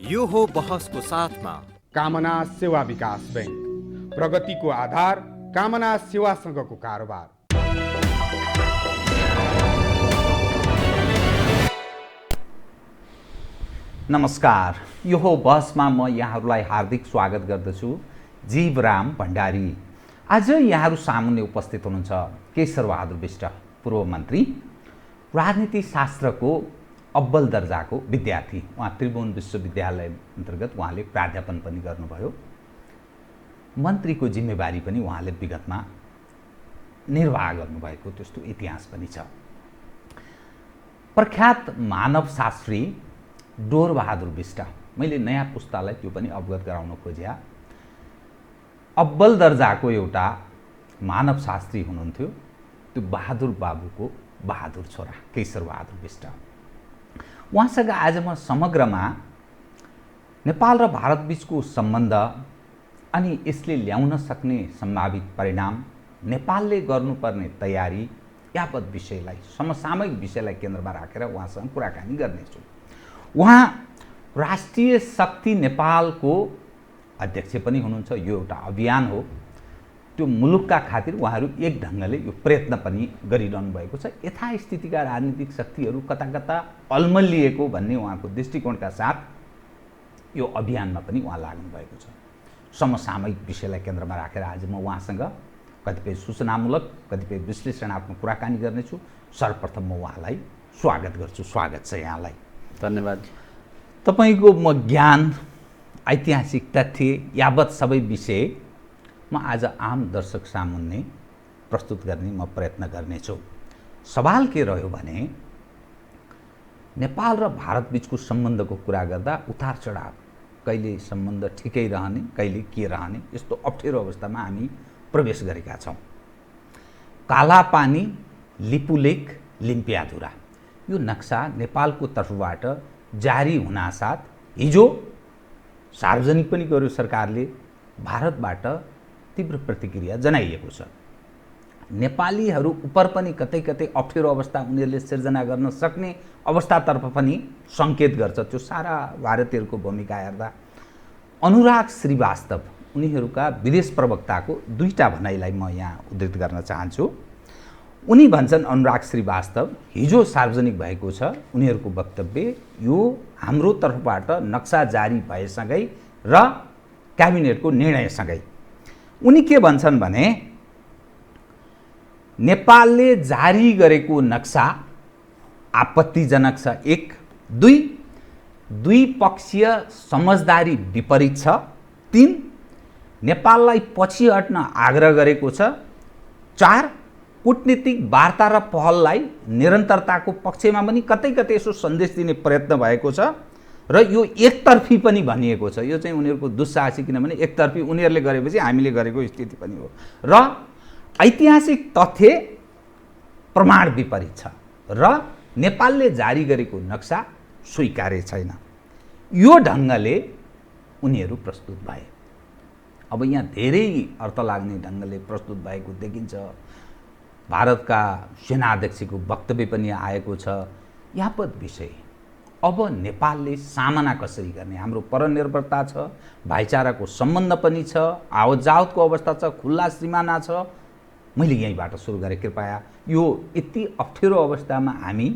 यो हो बहसको साथमा कामना सेवा विकास बैंक, प्रगतिको आधार कामना सेवासँगको कारोबार। नमस्कार, यो हो बहसमा म यहाँहरूलाई हार्दिक स्वागत गर्दछु। जीवराम भण्डारी। आज यहाँहरू सामुन्ने उपस्थित हुनुहुन्छ केशरबहादुर विष्ट, पूर्व मन्त्री, राजनीति शास्त्रको अब्बल दर्जाको विद्यार्थी। उहाँ त्रिभुवन विश्वविद्यालय अन्तर्गत उहाँले प्राध्यापन पनि गर्नुभयो। मन्त्रीको जिम्मेवारी पनि उहाँले विगतमा निर्वाह गर्नुभएको त्यस्तो इतिहास पनि छ। प्रख्यात मानवशास्त्री डोरबहादुर विष्ट, मैले नयाँ पुस्तालाई त्यो पनि अवगत गराउन खोज्या। अब्बल दर्जाको एउटा मानवशास्त्री हुनुहुन्थ्यो, त्यो बहादुर बाबुको बहादुर छोरा केशरबहादुर विष्ट। उहाँसँग आज म समग्रमा नेपाल र भारत बीचको सम्बन्ध अनि यसले ल्याउन सक्ने सम्भावित परिणाम, नेपालले गर्नुपर्ने तयारी यावत विषयलाई, समसामयिक विषयलाई केन्द्रमा राखेर उहाँसँग कुराकानी गर्नेछु। उहाँ राष्ट्रिय शक्ति नेपालको अध्यक्ष पनि हुनुहुन्छ। यो एउटा अभियान हो, त्यो मुलुकका खातिर उहाँहरू एक ढङ्गले यो प्रयत्न पनि गरिरहनु भएको छ। यथास्थितिका राजनीतिक शक्तिहरू कता कता अल्मलिएको भन्ने उहाँको दृष्टिकोणका साथ यो अभियानमा पनि उहाँ लाग्नु भएको छ। समसामयिक विषयलाई केन्द्रमा राखेर आज म उहाँसँग कतिपय सूचनामूलक, कतिपय विश्लेषणात्मक कुराकानी गर्नेछु। सर्वप्रथम म उहाँलाई स्वागत गर्छु। स्वागत छ यहाँलाई। धन्यवाद। तपाईँको म ज्ञान, ऐतिहासिक तथ्य यावत सबै विषय म आज आम दर्शक सामुन्ने प्रस्तुत गर्ने म प्रयत्न गर्नेछु। सवाल के रह्यो भने, नेपाल र भारत बीचको सम्बन्धको कुरा गर्दा उतार चढाव, कहिले सम्बन्ध ठिकै रहने, कहिले के रहने, यस्तो अप्ठ्यारो अवस्थामा हामी प्रवेश गरेका छौँ। कालापानी, लिपुलेक, लिम्पियाधुरा, यो नक्सा नेपालको तर्फबाट जारी हुनासाथ हिजो सार्वजनिक पनि गर्यो सरकारले, भारतबाट तीव्र प्रतिक्रिया जनाइएको छ। नेपालीहरू उप पनि कतै कतै अप्ठ्यारो अवस्था उनीहरूले सिर्जना गर्न सक्ने अवस्थातर्फ पनि सङ्केत गर्छ। त्यो सारा भारतीयहरूको भूमिका हेर्दा अनुराग श्रीवास्तव, उनीहरूका विदेश प्रवक्ताको दुईटा भनाइलाई म यहाँ उद्धृत गर्न चाहन्छु। उनी भन्छन्, अनुराग श्रीवास्तव, हिजो सार्वजनिक भएको छ उनीहरूको वक्तव्य, यो हाम्रो तर्फबाट नक्सा जारी भएसँगै र क्याबिनेटको निर्णयसँगै। उनी के भन्छन् भने, नेपालले जारी गरेको नक्सा आपत्तिजनक छ, 1, 2 द्विपक्षीय समझदारी विपरीत छ, 3 नेपाललाई पछि हट्न आग्रह गरेको छ, 4 कूटनीतिक वार्ता र पहललाई निरन्तरताको पक्षमा पनि कतै कतै यसो सन्देश दिने प्रयत्न भएको छ र यो एकतर्फी पनि भनिएको छ। यो चाहिँ उनीहरूको दुस्साहसी, किनभने एकतर्फी उनीहरूले गरेपछि हामीले गरेको स्थिति पनि हो र ऐतिहासिक तथ्य प्रमाण विपरीत छ र नेपालले जारी गरेको नक्सा स्वीकार्य छैन। यो ढङ्गले उनीहरू प्रस्तुत भए। अब यहाँ धेरै अर्थ लाग्ने ढङ्गले प्रस्तुत भएको देखिन्छ। भारतका सेनाध्यक्षको वक्तव्य पनि आएको छ। यावत विषय अब नेपालले सामना कसरी गर्ने, हाम्रो परनिर्भरता छ, भाइचाराको सम्बन्ध पनि छ, आवत जावतको अवस्था छ, खुल्ला सिमाना छ। मैले यहीँबाट सुरु गरेँ। कृपया यो यति अप्ठ्यारो अवस्थामा हामी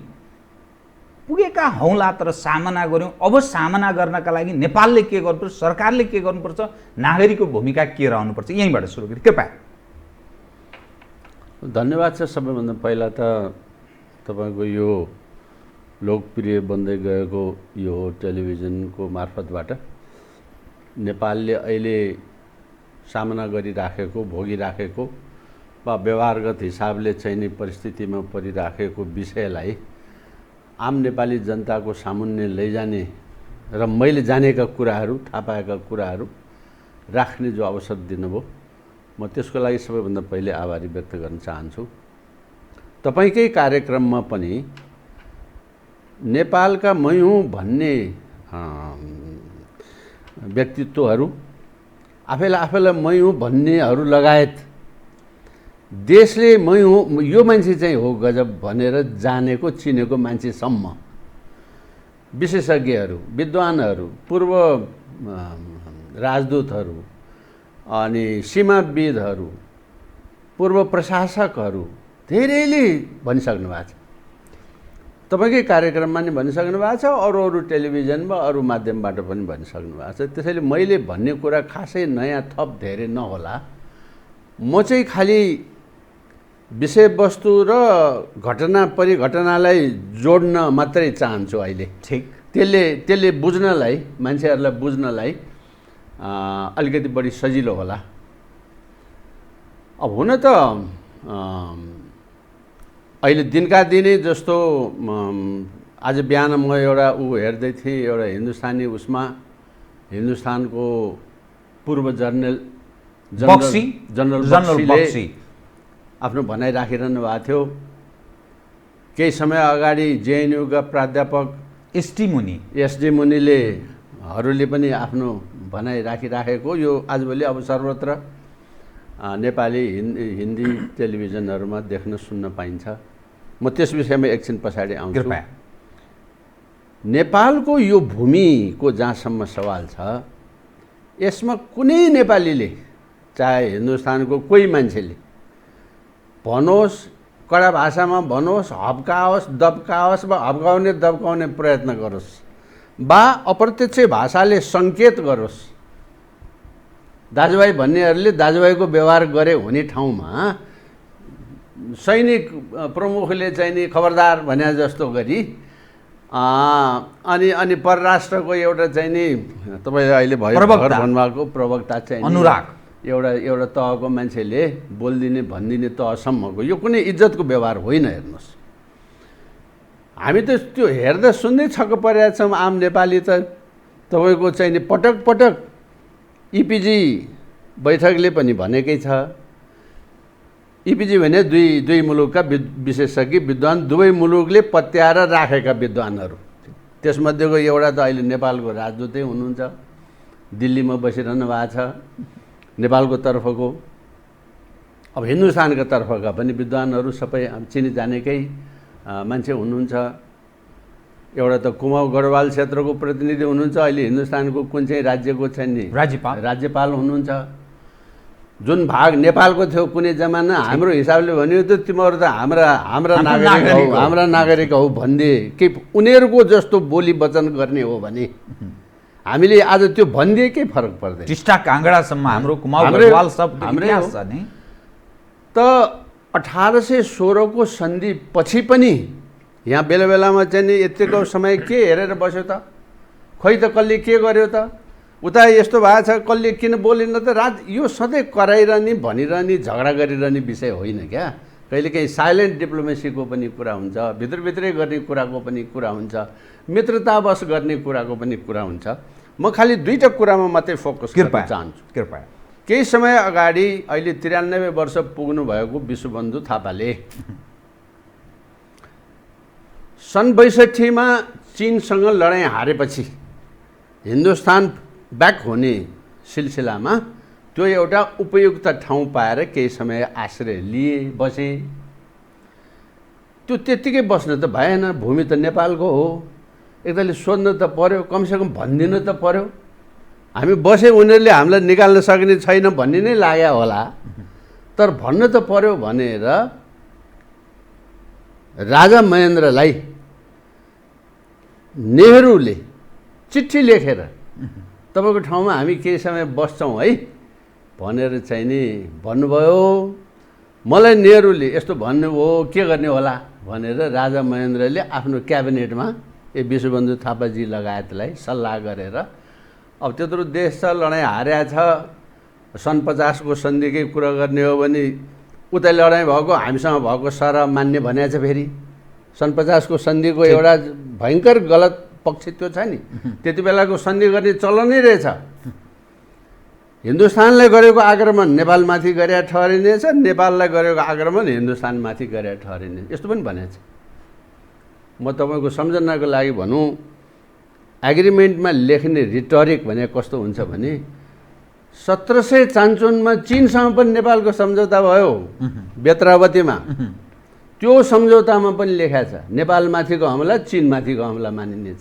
पुगेका हौला, तर सामना गऱ्यौँ। अब सामना गर्नका लागि नेपालले के गर्नुपर्छ, सरकारले के गर्नुपर्छ, नागरिकको भूमिका के रहनुपर्छ, यहीँबाट सुरु गरेँ। कृपया। धन्यवाद छ। सबैभन्दा पहिला त तपाईँको यो लोकप्रिय बन्दै गएको यो टेलिभिजनको मार्फतबाट नेपालले अहिले सामना गरिराखेको, भोगिराखेको वा व्यवहारगत हिसाबले चाहिने परिस्थितिमा परिराखेको विषयलाई आम नेपाली जनताको सामुन्ने लैजाने र मैले जानेका कुराहरू, थाहा पाएका कुराहरू राख्ने जो अवसर दिनुभयो, म त्यसको लागि सबैभन्दा पहिले आभारी व्यक्त गर्न चाहन्छु। तपाईँकै कार्यक्रममा पनि नेपालका मै हुँ भन्ने व्यक्तित्वहरू, आफैलाई मै हुँ भन्नेहरू लगायत देशले मै हुँ, यो मान्छे चाहिँ हो गजब भनेर जानेको चिनेको मान्छेसम्म विशेषज्ञहरू, विद्वानहरू, पूर्व राजदूतहरू, अनि सीमाविदहरू, पूर्व प्रशासकहरू धेरैले भनिसक्नु भएको छ। तपाईँकै कार्यक्रममा नि भनिसक्नु भएको छ, अरू टेलिभिजनमा अरू माध्यमबाट पनि भनिसक्नु भएको छ। त्यसैले मैले भन्ने कुरा खासै नयाँ थप धेरै नहोला। म चाहिँ खालि विषयवस्तु र घटना परिघटनालाई जोड्न मात्रै चाहन्छु अहिले। ठिक, त्यसले बुझ्नलाई, मान्छेहरूलाई बुझ्नलाई अलिकति बढी सजिलो होला। अब हुन त अहिले दिनका दिनै जस्तो आज बिहान म एउटा हेर्दै थिएँ, एउटा हिन्दुस्तानी उसमा हिन्दुस्तानको पूर्व जनरल बक्सी आफ्नो भनाइ राखिरहनु भएको थियो। केही समय अगाडि जेएनयूका प्राध्यापक एसडी मुनिले पनि आफ्नो भनाइ राखिराखेको यो आजभोलि अब सर्वत्र नेपाली हिन्दी टेलिभिजनहरूमा देख्न सुन्न पाइन्छ। म त्यस विषयमा एकछिन पछाडि आउँछु। नेपालको यो भूमिको जहाँसम्म सवाल छ, यसमा कुनै नेपालीले, चाहे हिन्दुस्तानको कोही मान्छेले भनोस्, कडा भाषामा भनोस्, हप्काओस्, दब्काओस् वा दब्काउने प्रयत्न गरोस् वा अप्रत्यक्ष भाषाले सङ्केत गरोस्, दाजुभाइ भन्नेहरूले दाजुभाइको व्यवहार गरे हुने ठाउँमा सैनिक प्रमुखले चाहिँ नि खबरदार भने जस्तो गरी अनि परराष्ट्रको एउटा चाहिँ नि तपाईँ अहिले भन्नुभएको प्रवक्ता चाहिँ अनुराग एउटा तहको मान्छेले बोलिदिने भनिदिने तहसम्मको यो कुनै इज्जतको व्यवहार होइन। हेर्नुहोस्, हामी त त्यो हेर्दा सुन्दै छक्क परेका छौँ। आम नेपाली त तपाईँको चाहिँ नि पटक पटक इपिजी बैठकले पनि भनेकै छ। इपिजी भने दुई मुलुकका विशेषज्ञ विद्वान, दुवै मुलुकले पत्याएर राखेका विद्वानहरू। त्यसमध्येको एउटा त अहिले नेपालको राजदूतै हुनुहुन्छ, दिल्लीमा बसिरहनु भएको छ नेपालको तर्फको। अब हिन्दुस्तानका तर्फका पनि विद्वानहरू सबै चिनी जानेकै मान्छे हुनुहुन्छ। एउटा त कुमाऊ गढवाल क्षेत्रको प्रतिनिधि हुनुहुन्छ, अहिले हिन्दुस्तानको कुन चाहिँ राज्यको चाहिँ नि राज्यपाल हुनुहुन्छ। जुन भाग नेपालको थियो कुनै जमाना, हाम्रो हिसाबले भन्यो त तिमीहरू त हाम्रा नागरिक हौ भनिदिए कि उनीहरूको जस्तो बोली वचन गर्ने हो भने हामीले आज त्यो भनिदिए केही फरक पर्दैन। टिस्टा काङ्गडासम्म हाम्रो कुमाऊ गढवाल सब इतिहास छ नि। त 1816 को सन्धि पछि पनि यहाँ बेला बेलामा चाहिँ नि यतिको समय के हेरेर बस्यो त, खै त कसले के गर्यो त, उता यस्तो भएको छ कसले किन बोलेन त। यो सधैँ कराइरहने भनिरहने झगडा गरिरहने विषय होइन क्या। कहिलेकाहीँ साइलेन्ट डिप्लोमेसीको पनि कुरा हुन्छ, भित्रभित्रै गर्ने कुराको पनि कुरा हुन्छ, मित्रतावश गर्ने कुराको पनि कुरा हुन्छ। म खालि दुईवटा कुरामा मात्रै फोकस गर्न चाहन्छु। कृपया। केही समय अगाडि अहिले 93 वर्ष पुग्नु भएको विश्वबन्धु थापाले सन् 62 मा चीनसँग लडाइँ हारेपछि हिन्दुस्तान ब्याक हुने सिलसिलामा त्यो एउटा उपयुक्त ठाउँ पाएर केही समय आश्रय लिए, बसे। त्यो त्यत्तिकै बस्न त भएन, भूमि त नेपालको हो। एकदले सोध्न त पर्यो, कमसेकम भनिदिन त पर्यो। हामी बसे उनीहरूले हामीलाई निकाल्न सक्ने छैन भन्ने नै लाग्यो होला, तर भन्न त पर्यो भनेर राजा महेन्द्रलाई नेहरूले चिठी लेखेर तपाईँको ठाउँमा हामी केही समय बस्छौँ है भनेर चाहिँ नि भन्नुभयो। मलाई नेहरूले यस्तो भन्नुभयो, के गर्ने होला भनेर राजा महेन्द्रले आफ्नो क्याबिनेटमा यो विश्वबन्धु थापाजी लगायतलाई सल्लाह गरेर अब त्यत्रो देश छ, लडाइँ हारेको छ, सन् 50 को सन्धिकै कुरा गर्ने हो भने उता लडाइँ भएको हामीसँग भएको सरह मान्ने भनेको छ। फेरि सन् 50 को सन्धिको एउटा भयङ्कर गलत पक्ष त्यो छ नि, त्यति बेलाको सन्धि गर्ने चलनै रहेछ। हिन्दुस्तानलाई गरेको आक्रमण नेपालमाथि गरे ठहरिनेछ, नेपाललाई गरेको आक्रमण हिन्दुस्तानमाथि गरे ठहरिने, यस्तो पनि भनेको छ। म तपाईँको सम्झनाको लागि भनौँ, एग्रिमेन्टमा लेख्ने रिटोरिक भने कस्तो हुन्छ भने 1755 मा चीनसँग पनि नेपालको सम्झौता भयो बेत्रावतीमा। त्यो सम्झौतामा पनि लेखा छ नेपालमाथिको हमला चीनमाथिको हमला मानिनेछ।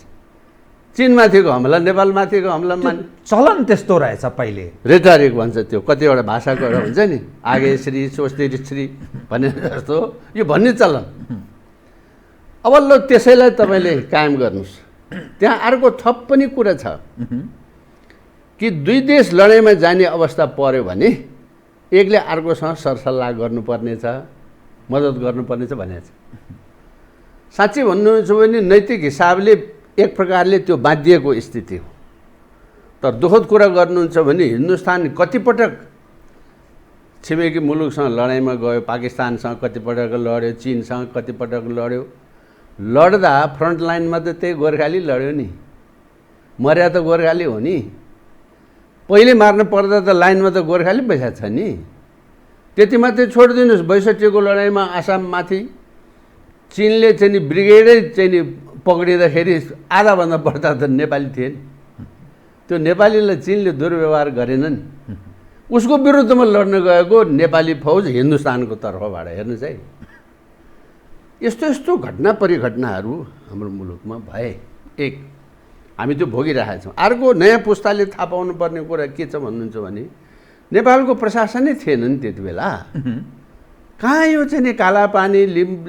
चीनमाथिको हमला नेपालमाथिको हमला चलन त्यस्तो रहेछ पहिले रेटारिक भन्छ त्यो कतिवटा भाषाको एउटा हुन्छ नि आगे श्री स्वस्ति श्री भन्ने जस्तो यो भन्ने चलन। अब ल त्यसैलाई तपाईँले कायम गर्नुहोस्। त्यहाँ अर्को थप पनि कुरा छ कि दुई देश लडाइँमा जाने अवस्था पर्यो भने एकले अर्कोसँग सरसल्लाह गर्नुपर्ने छ, मद्दत गर्नुपर्ने छ भनेको छ। साँच्चै भन्नुहुन्छ भने नैतिक हिसाबले एक प्रकारले त्यो बाँधिएको स्थिति हो। तर दुःखद कुरा गर्नुहुन्छ भने हिन्दुस्तान कतिपटक छिमेकी मुलुकसँग लडाइँमा गयो, पाकिस्तानसँग कतिपटक लड्यो, चीनसँग कतिपटक लड्यो। लड्दा फ्रन्ट लाइनमा त त्यही गोर्खाली लड्यो नि, मर्या त गोर्खाली हो नि। पहिले मार्नु पर्दा त लाइनमा त गोर्खाली पैसा छ नि। त्यति मात्रै छोडिदिनुहोस्। ६२को लडाइँमा आसाममाथि चीनले चाहिँ नि ब्रिगेडै चाहिँ नि पक्रिँदाखेरि आधाभन्दा बढ्ता त नेपाली थिए नि। त्यो नेपालीलाई चीनले दुर्व्यवहार गरेन नि। उसको विरुद्धमा लड्न गएको नेपाली फौज हिन्दुस्तानको तर्फबाट हेर्नुहोस् है। यस्तो यस्तो घटना परिघटनाहरू हाम्रो मुलुकमा भए। एक हामी त्यो भोगिरहेका छौँ। अर्को नयाँ पुस्ताले थाहा पाउनुपर्ने कुरा के छ भन्नुहुन्छ भने नेपालको प्रशासनै थिएन नि त्यति बेला। कहाँ यो चाहिँ नि कालापानी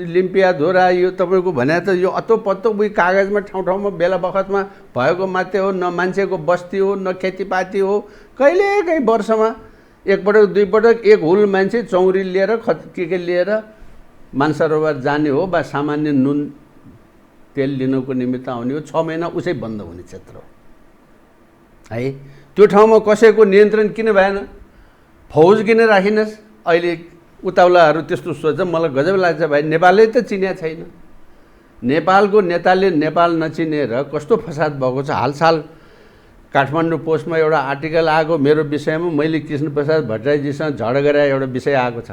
लिम्पिया धोरा यो तपाईँको भने त यो अत्तो पत्तो उही कागजमा ठाउँ ठाउँमा बेला बखतमा भएको मात्रै हो। न मान्छेको बस्ती हो, न खेतीपाती हो। कहिलेकाहीँ वर्षमा एकपटक दुईपटक एक हुल मान्छे चौरी लिएर के लिएर मानसरोवर जाने हो वा सामान्य नुन तेल लिनको निमित्त आउने हो। 6 महिना उसै बन्द हुने क्षेत्र हो है। त्यो ठाउँमा कसैको नियन्त्रण किन भएन? फौज किन राखिनस्? अहिले उताउलाहरू त्यस्तो सोच्छ। मलाई गजब लाग्छ भाइ, नेपालले त चिन्या छैन। नेपालको नेताले नेपाल नचिनेर कस्तो फसाद भएको छ। हालसाल काठमाडौँ पोस्टमा एउटा आर्टिकल आएको मेरो विषयमा। मैले कृष्णप्रसाद भट्टराईजीसँग झगडा गरे एउटा विषय आएको छ।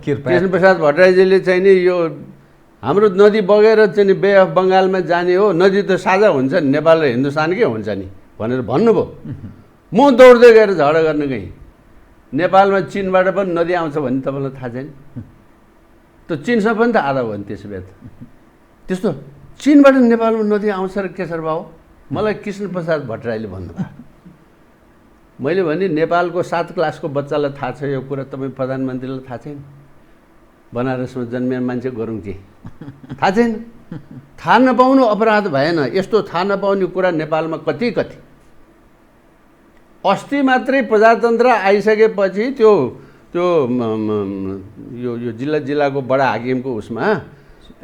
कृष्णप्रसाद भट्टराईजीले चाहिँ नि यो हाम्रो नदी बगेर चाहिँ नि बे अफ बङ्गालमा जाने हो, नदी त साझा हुन्छ नि, नेपाल र हिन्दुस्तानकै हुन्छ नि भनेर भन्नुभयो। म दौड्दै गएर झगडा गर्न गएँ। नेपालमा चीनबाट पनि नदी आउँछ भन्ने तपाईँलाई थाहा छैन? त चीनसँग पनि त आधा भयो नि त्यसो भए त। त्यस्तो चीनबाट नेपालमा नदी आउँछ र केसर भाउ मलाई कृष्णप्रसाद भट्टराईले भन्नुभयो। मैले भने नेपालको 7 क्लासको बच्चालाई थाहा छ यो कुरा, तपाईँ प्रधानमन्त्रीलाई थाहा छैन? बनारसमा जन्मिया मान्छे गरौँ के थाहा छैन? थाहा नपाउनु अपराध भएन। यस्तो थाहा नपाउने कुरा नेपालमा कति कति। अस्ति मात्रै प्रजातन्त्र आइसकेपछि त्यो त्यो यो जिल्लाको बडा हाकिमको उसमा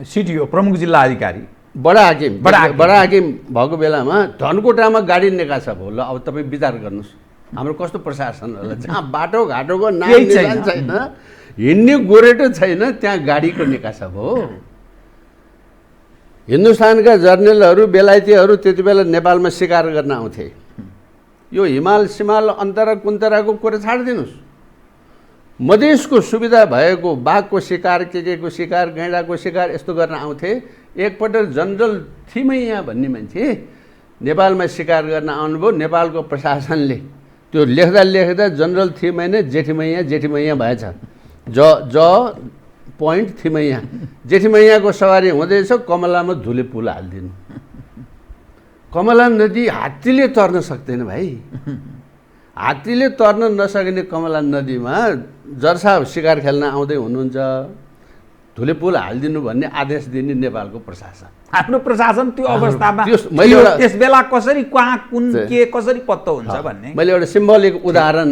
सिटिओ प्रमुख जिल्ला अधिकारी बडा हाकिम भएको बेलामा धनकोटामा गाडी निकासा भयो। ल अब तपाईँ विचार गर्नुहोस् हाम्रो कस्तो प्रशासन होला, जहाँ बाटोघाटोको नाम निशान छैन, हिँड्ने गोरेटो छैन, त्यहाँ गाडीको निकासा भयो। हिन्दुस्तानका जर्नलहरू बेलायतीहरू त्यति बेला नेपालमा शिकार गर्न आउँथे। यो हिमाल सिमाल अन्तरा कुन्तराको कुरा छाडिदिनुहोस्। मधेसको सुविधा भएको बाघको शिकार, केको शिकार, गैँडाको शिकार यस्तो गर्न आउँथे। एकपटक जनरल थिमैया भन्ने मान्छे नेपालमा शिकार गर्न आउनुभयो। नेपालको प्रशासनले त्यो लेख्दा जनरल थिमैया जेठीमैया भएछ। ज पोइन्ट थिमैया, जेठीमैयाको सवारी हुँदैछ, कमलामा धुले पुल हालिदिनु। कमला नदी हात्तीले तर्न सक्दैन भाइ। हात्तीले तर्न नसक्ने कमला नदीमा जर्सा शिकार खेल्न आउँदै हुनुहुन्छ, धुले पुल हालिदिनु भन्ने आदेश दिने नेपालको प्रशासन। आफ्नो प्रशासन त्यो अवस्थामा त्यस बेला कसरी कहाँ कुन के कसरी पत्तो हुन्छ भन्ने मैले एउटा सिम्बोलिक उदाहरण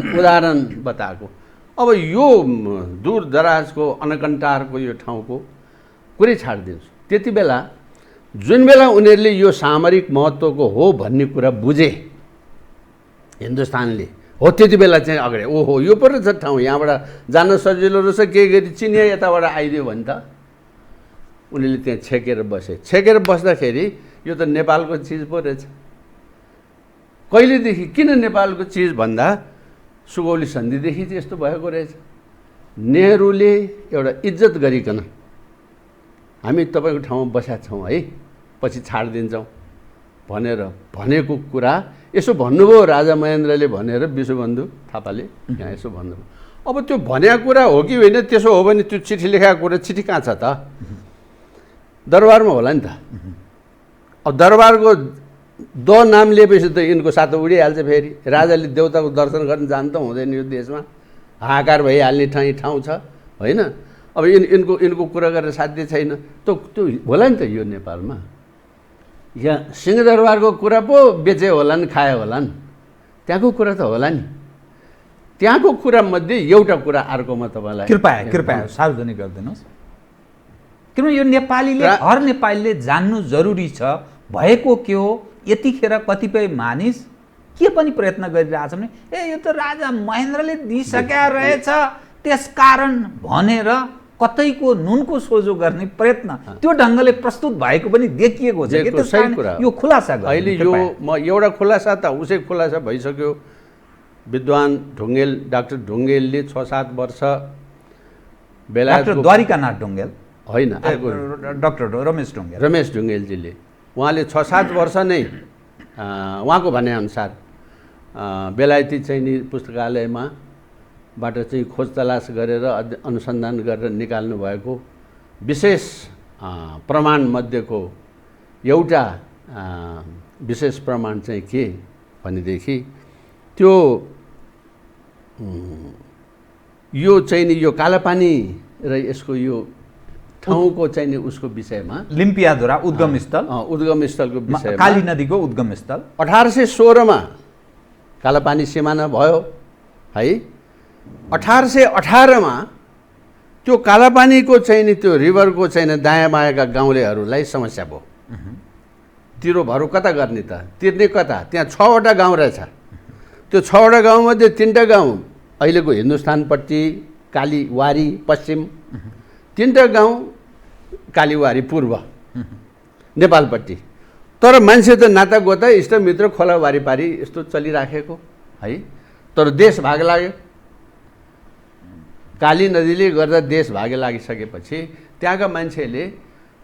बताएको। अब यो दूर दराजको अनकन्टारको यो ठाउँको कुरै छाडिदिनुहोस्। त्यति बेला जुन बेला उनीहरूले यो सामरिक महत्त्वको हो भन्ने कुरा बुझे हिन्दुस्तानले, हो त्यति बेला चाहिँ अगाडि ओहो यो पो रहेछ ठाउँ, यहाँबाट जान सजिलो रहेछ, के गरी चिनिया यताबाट आइदियो भने त उनीहरूले त्यहाँ छेकेर बसे। छेकेर बस्दाखेरि यो त नेपालको चिज पो रहेछ। कहिलेदेखि किन नेपालको चिज भन्दा सुगौली सन्धिदेखि चाहिँ यस्तो भएको रहेछ। नेहरूले एउटा इज्जत गरिकन हामी तपाईँको ठाउँमा बसेका छौँ है, पछि छाडिदिन्छौँ भनेर भनेको कुरा यसो भन्नुभयो राजा महेन्द्रले भनेर विश्वबन्धु थापाले यहाँ यसो भन्नुभयो। अब त्यो भनेको कुरा हो कि होइन, त्यसो हो भने त्यो चिठी लेखाएको कुरा चिठी कहाँ छ त? दरबारमा होला नि त। अब दरबारको नाम लिएपछि त यिनको सातो उडिहाल्छ। फेरि राजाले देउताको दर्शन गर्न जानु त हुँदैन यो देशमा, हाहाकार भइहाल्ने ठाउँ छ होइन। अब यिनको कुरा गरेर साध्य छैन। त्यो होला नि त यो नेपालमा। यहाँ सिंहदरबारको कुरा पो बेचे होलान्, खाए होलान्, त्यहाँको कुरा त होला नि। त्यहाँको कुरा मध्ये एउटा कुरा अर्कोमा तपाईँलाई कृपया सार्वजनिक गरिदिनुहोस्। किनभने यो नेपालीले हर नेपालीले जान्नु जरुरी छ भएको के हो। यतिखेर कतिपय मानिस के पनि प्रयत्न गरिरहेछ भने यो त राजा महेन्द्रले दिइसकेका रहेछ त्यसकारण भनेर कतैको नुनको सोझो गर्ने प्रयत्न त्यो ढङ्गले प्रस्तुत भएको पनि देखिएको छ कि त्यसकारण यो खुलासा गर्नु। अहिले यो म एउटा खुलासा त उसै खुलासा भइसक्यो। विद्वान ढुङ्गेल डाक्टर ढुङ्गेलले 6-7 वर्ष बेलायतको द्वारिकानाथ ढुङ्गेल होइन डाक्टर रमेश ढुङ्गेलजीले उहाँले 6-7 वर्ष नै उहाँको भनेअनुसार बेलायती चाहिँ नि पुस्तकालयमा बाट चाहिँ खोज तलास गरेर अनुसन्धान गरेर निकाल्नु भएको विशेष प्रमाण मध्येको एउटा विशेष प्रमाण चाहिँ के भनेदेखि त्यो यो चाहिँ नि यो कालापानी र यसको यो ठाउँको चाहिँ नि उसको विषयमा लिम्पियाधुरा उद्गम स्थलको विषयमा काली नदीको उद्गम स्थल 1816 मा कालापानी सिमाना भयो है। 1818 मा त्यो कालापानीको चाहिँ नि त्यो रिभरको चाहिँ नि दायाँ बायाँका गाउँलेहरूलाई समस्या भयो। तिरो भरो कता गर्ने त, तिर्ने कता। त्यहाँ 6वटा गाउँ रहेछ। त्यो 6वटा गाउँमध्ये 3टा गाउँ अहिलेको हिन्दुस्तानपट्टि कालीवारी पश्चिम, 3टा गाउँ कालीवारी पूर्व नेपालपट्टि। तर मान्छे त नाता गोता इष्टमित्र खोला वारिपारी यस्तो चलिराखेको है। तर देश भाग लाग्यो। काली नदीले गर्दा देश भाग लागिसकेपछि त्यहाँका मान्छेले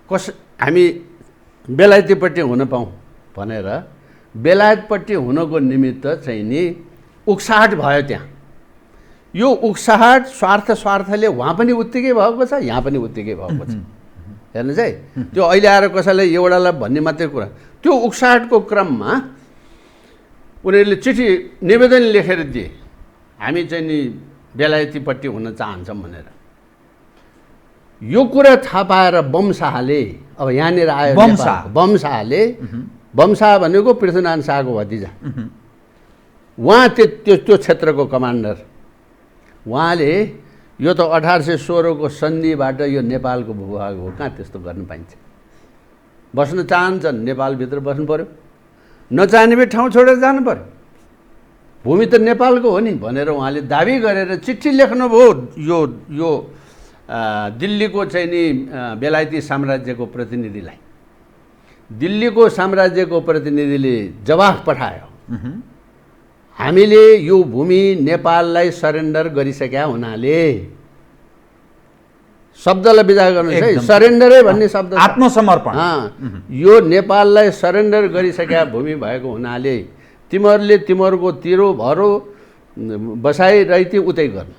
हामी बेलायतीपट्टि हुन पाऊँ भनेर बेलायतपट्टि हुनको निमित्त चाहिँ नि उक्साहट भयो। त्यहाँ यो उक्साहट स्वार्थले वहाँ पनि उत्तिकै भएको छ, यहाँ पनि उत्तिकै भएको छ। हेर्नुहोस् है, त्यो अहिले आएर कसैलाई एउटालाई भन्ने मात्रै कुरा। त्यो उक्साहटको क्रममा उनीहरूले चिठी निवेदन लेखेर दिए हामी चाहिँ नि बेलायतीपट्टि हुन चाहन्छौँ भनेर। यो कुरा थाहा पाएर बम शाहले अब यहाँनिर आयो। बम शाहले, बम शाह भनेको पृथ्वीनारायण शाहको भतिजा, उहाँ त्यो क्षेत्रको कमान्डर। उहाँले यो त 1816 को सन्धिबाट यो नेपालको भूभाग हो, कहाँ त्यस्तो गर्न पाइन्छ। बस्न चाहन्छन् नेपालभित्र बस्नु पर्यो, नचाहने ठाउँ छोडेर जानु पर्यो। भूमि त नेपालको हो नि भनेर उहाँले दाबी गरेर चिठी लेख्नुभयो। यो दिल्लीको चाहिँ नि बेलायती साम्राज्यको प्रतिनिधिलाई। दिल्लीको साम्राज्यको प्रतिनिधिले जवाफ पठायो, हामीले यो भूमि नेपाललाई सरेन्डर गरिसकेका हुनाले, शब्दलाई विचार गर्नुहोस् है, सरेन्डरै भन्ने शब्द आत्मसमर्पण, यो नेपाललाई सरेन्डर गरिसकेका भूमि भएको हुनाले तिमीहरूले तिमीहरूको तिरो भरो बसाइ रैती उतै गर्नु।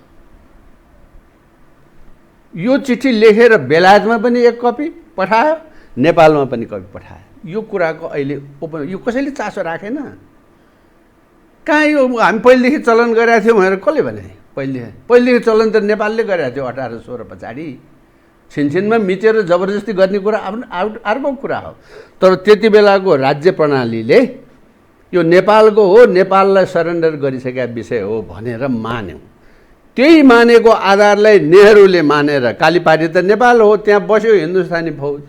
यो चिठी लेखेर बेलायतमा पनि एक कपी पठायो, नेपालमा पनि कपी पठायो। यो कुराको अहिले यो कसैले चासो राखेन। कहाँ यो हामी पहिलेदेखि चलन गरेका थियौँ भनेर कसले भने? पहिलेदेखि चलन त नेपालले गरेका थियो 1816 पछाडि। छिनछिनमा मिचेर जबरजस्ती गर्ने कुरा अर्को कुरा हो। तर त्यति बेलाको राज्य प्रणालीले यो नेपालको हो, नेपाललाई सरेन्डर गरिसकेका विषय हो भनेर मान्यौँ। त्यही मानेको आधारलाई नेहरूले मानेर कालीपारी त नेपाल हो, त्यहाँ बस्यो हिन्दुस्तानी फौज,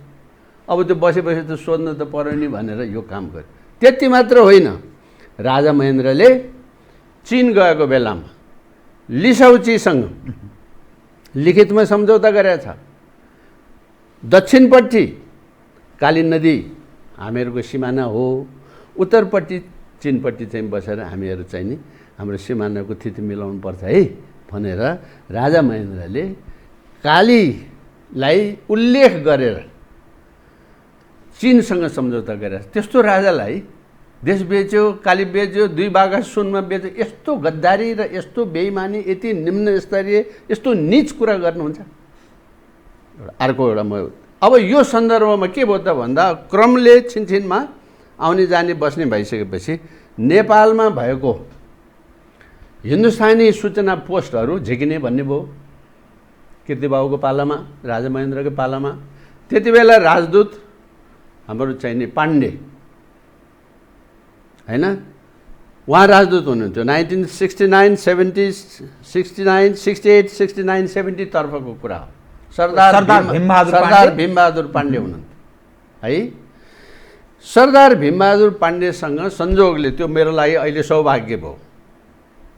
अब त्यो बसेपछि त सोध्नु त पर्यो नि भनेर यो काम गर्यो। त्यति मात्र होइन, राजा महेन्द्रले चीन गएको बेलामा लिसाउचीसँग लिखितमा सम्झौता गरेका छ। दक्षिणपट्टि काली नदी हामीहरूको सिमाना हो, उत्तरपट्टि चीनपट्टि चाहिँ बसेर हामीहरू चाहिँ नि हाम्रो सिमानाको स्थिति मिलाउनु पर्छ है भनेर राजा महेन्द्रले कालीलाई उल्लेख गरेर चीनसँग सम्झौता गरेर त्यस्तो राजालाई देश बेच्यो, काली बेच्यो, 2 बागा सुनमा बेच्यो। यस्तो गद्दारी र यस्तो बेइमानी, यति निम्न स्तरीय, यस्तो नीच कुरा गर्नुहुन्छ। अर्को एउटा अब यो सन्दर्भमा के भयो त भन्दा क्रमले छिनछिनमा आउने जाने बस्ने भइसकेपछि नेपालमा भएको हिन्दुस्तानी सूचना पोस्टहरू झिकिने भन्ने भयो कीर्तिबाबुको पालामा, राजा महेन्द्रको पालामा। त्यति बेला राजदूत हाम्रो चाहिने पाण्डे हैन, उहाँ राजदूत हुनुहुन्थ्यो 1969, 70, 69, 68, 69, 70 तर्फको कुरा हो। सरदार भीमबहादुर पाण्डे हुनुहुन्थ्यो है। सरदार भीमबहादुर पाण्डेसँग संजोगले त्यो मेरो लागि अहिले सौभाग्य भयो।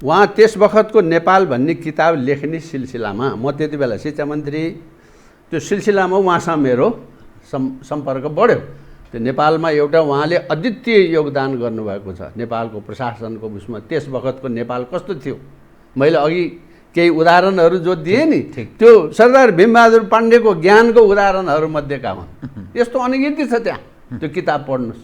उहाँ त्यस बखतको नेपाल भन्ने किताब लेख्ने सिलसिलामा, म त्यति बेला शिक्षा मन्त्री, त्यो सिलसिलामा उहाँसँग मेरो सम्पर्क बढ्यो। त्यो नेपालमा एउटा उहाँले अद्वितीय योगदान गर्नुभएको छ नेपालको प्रशासनको उसमा। त्यस बखतको नेपाल कस्तो थियो मैले अघि केही उदाहरणहरू जो दिएँ नि, त्यो सरदार भीमबहादुर पाण्डेको ज्ञानको उदाहरणहरू मध्येका हुन्। यस्तो अनगिन्ती छ त्यहाँ, त्यो किताब पढ्नुहोस्।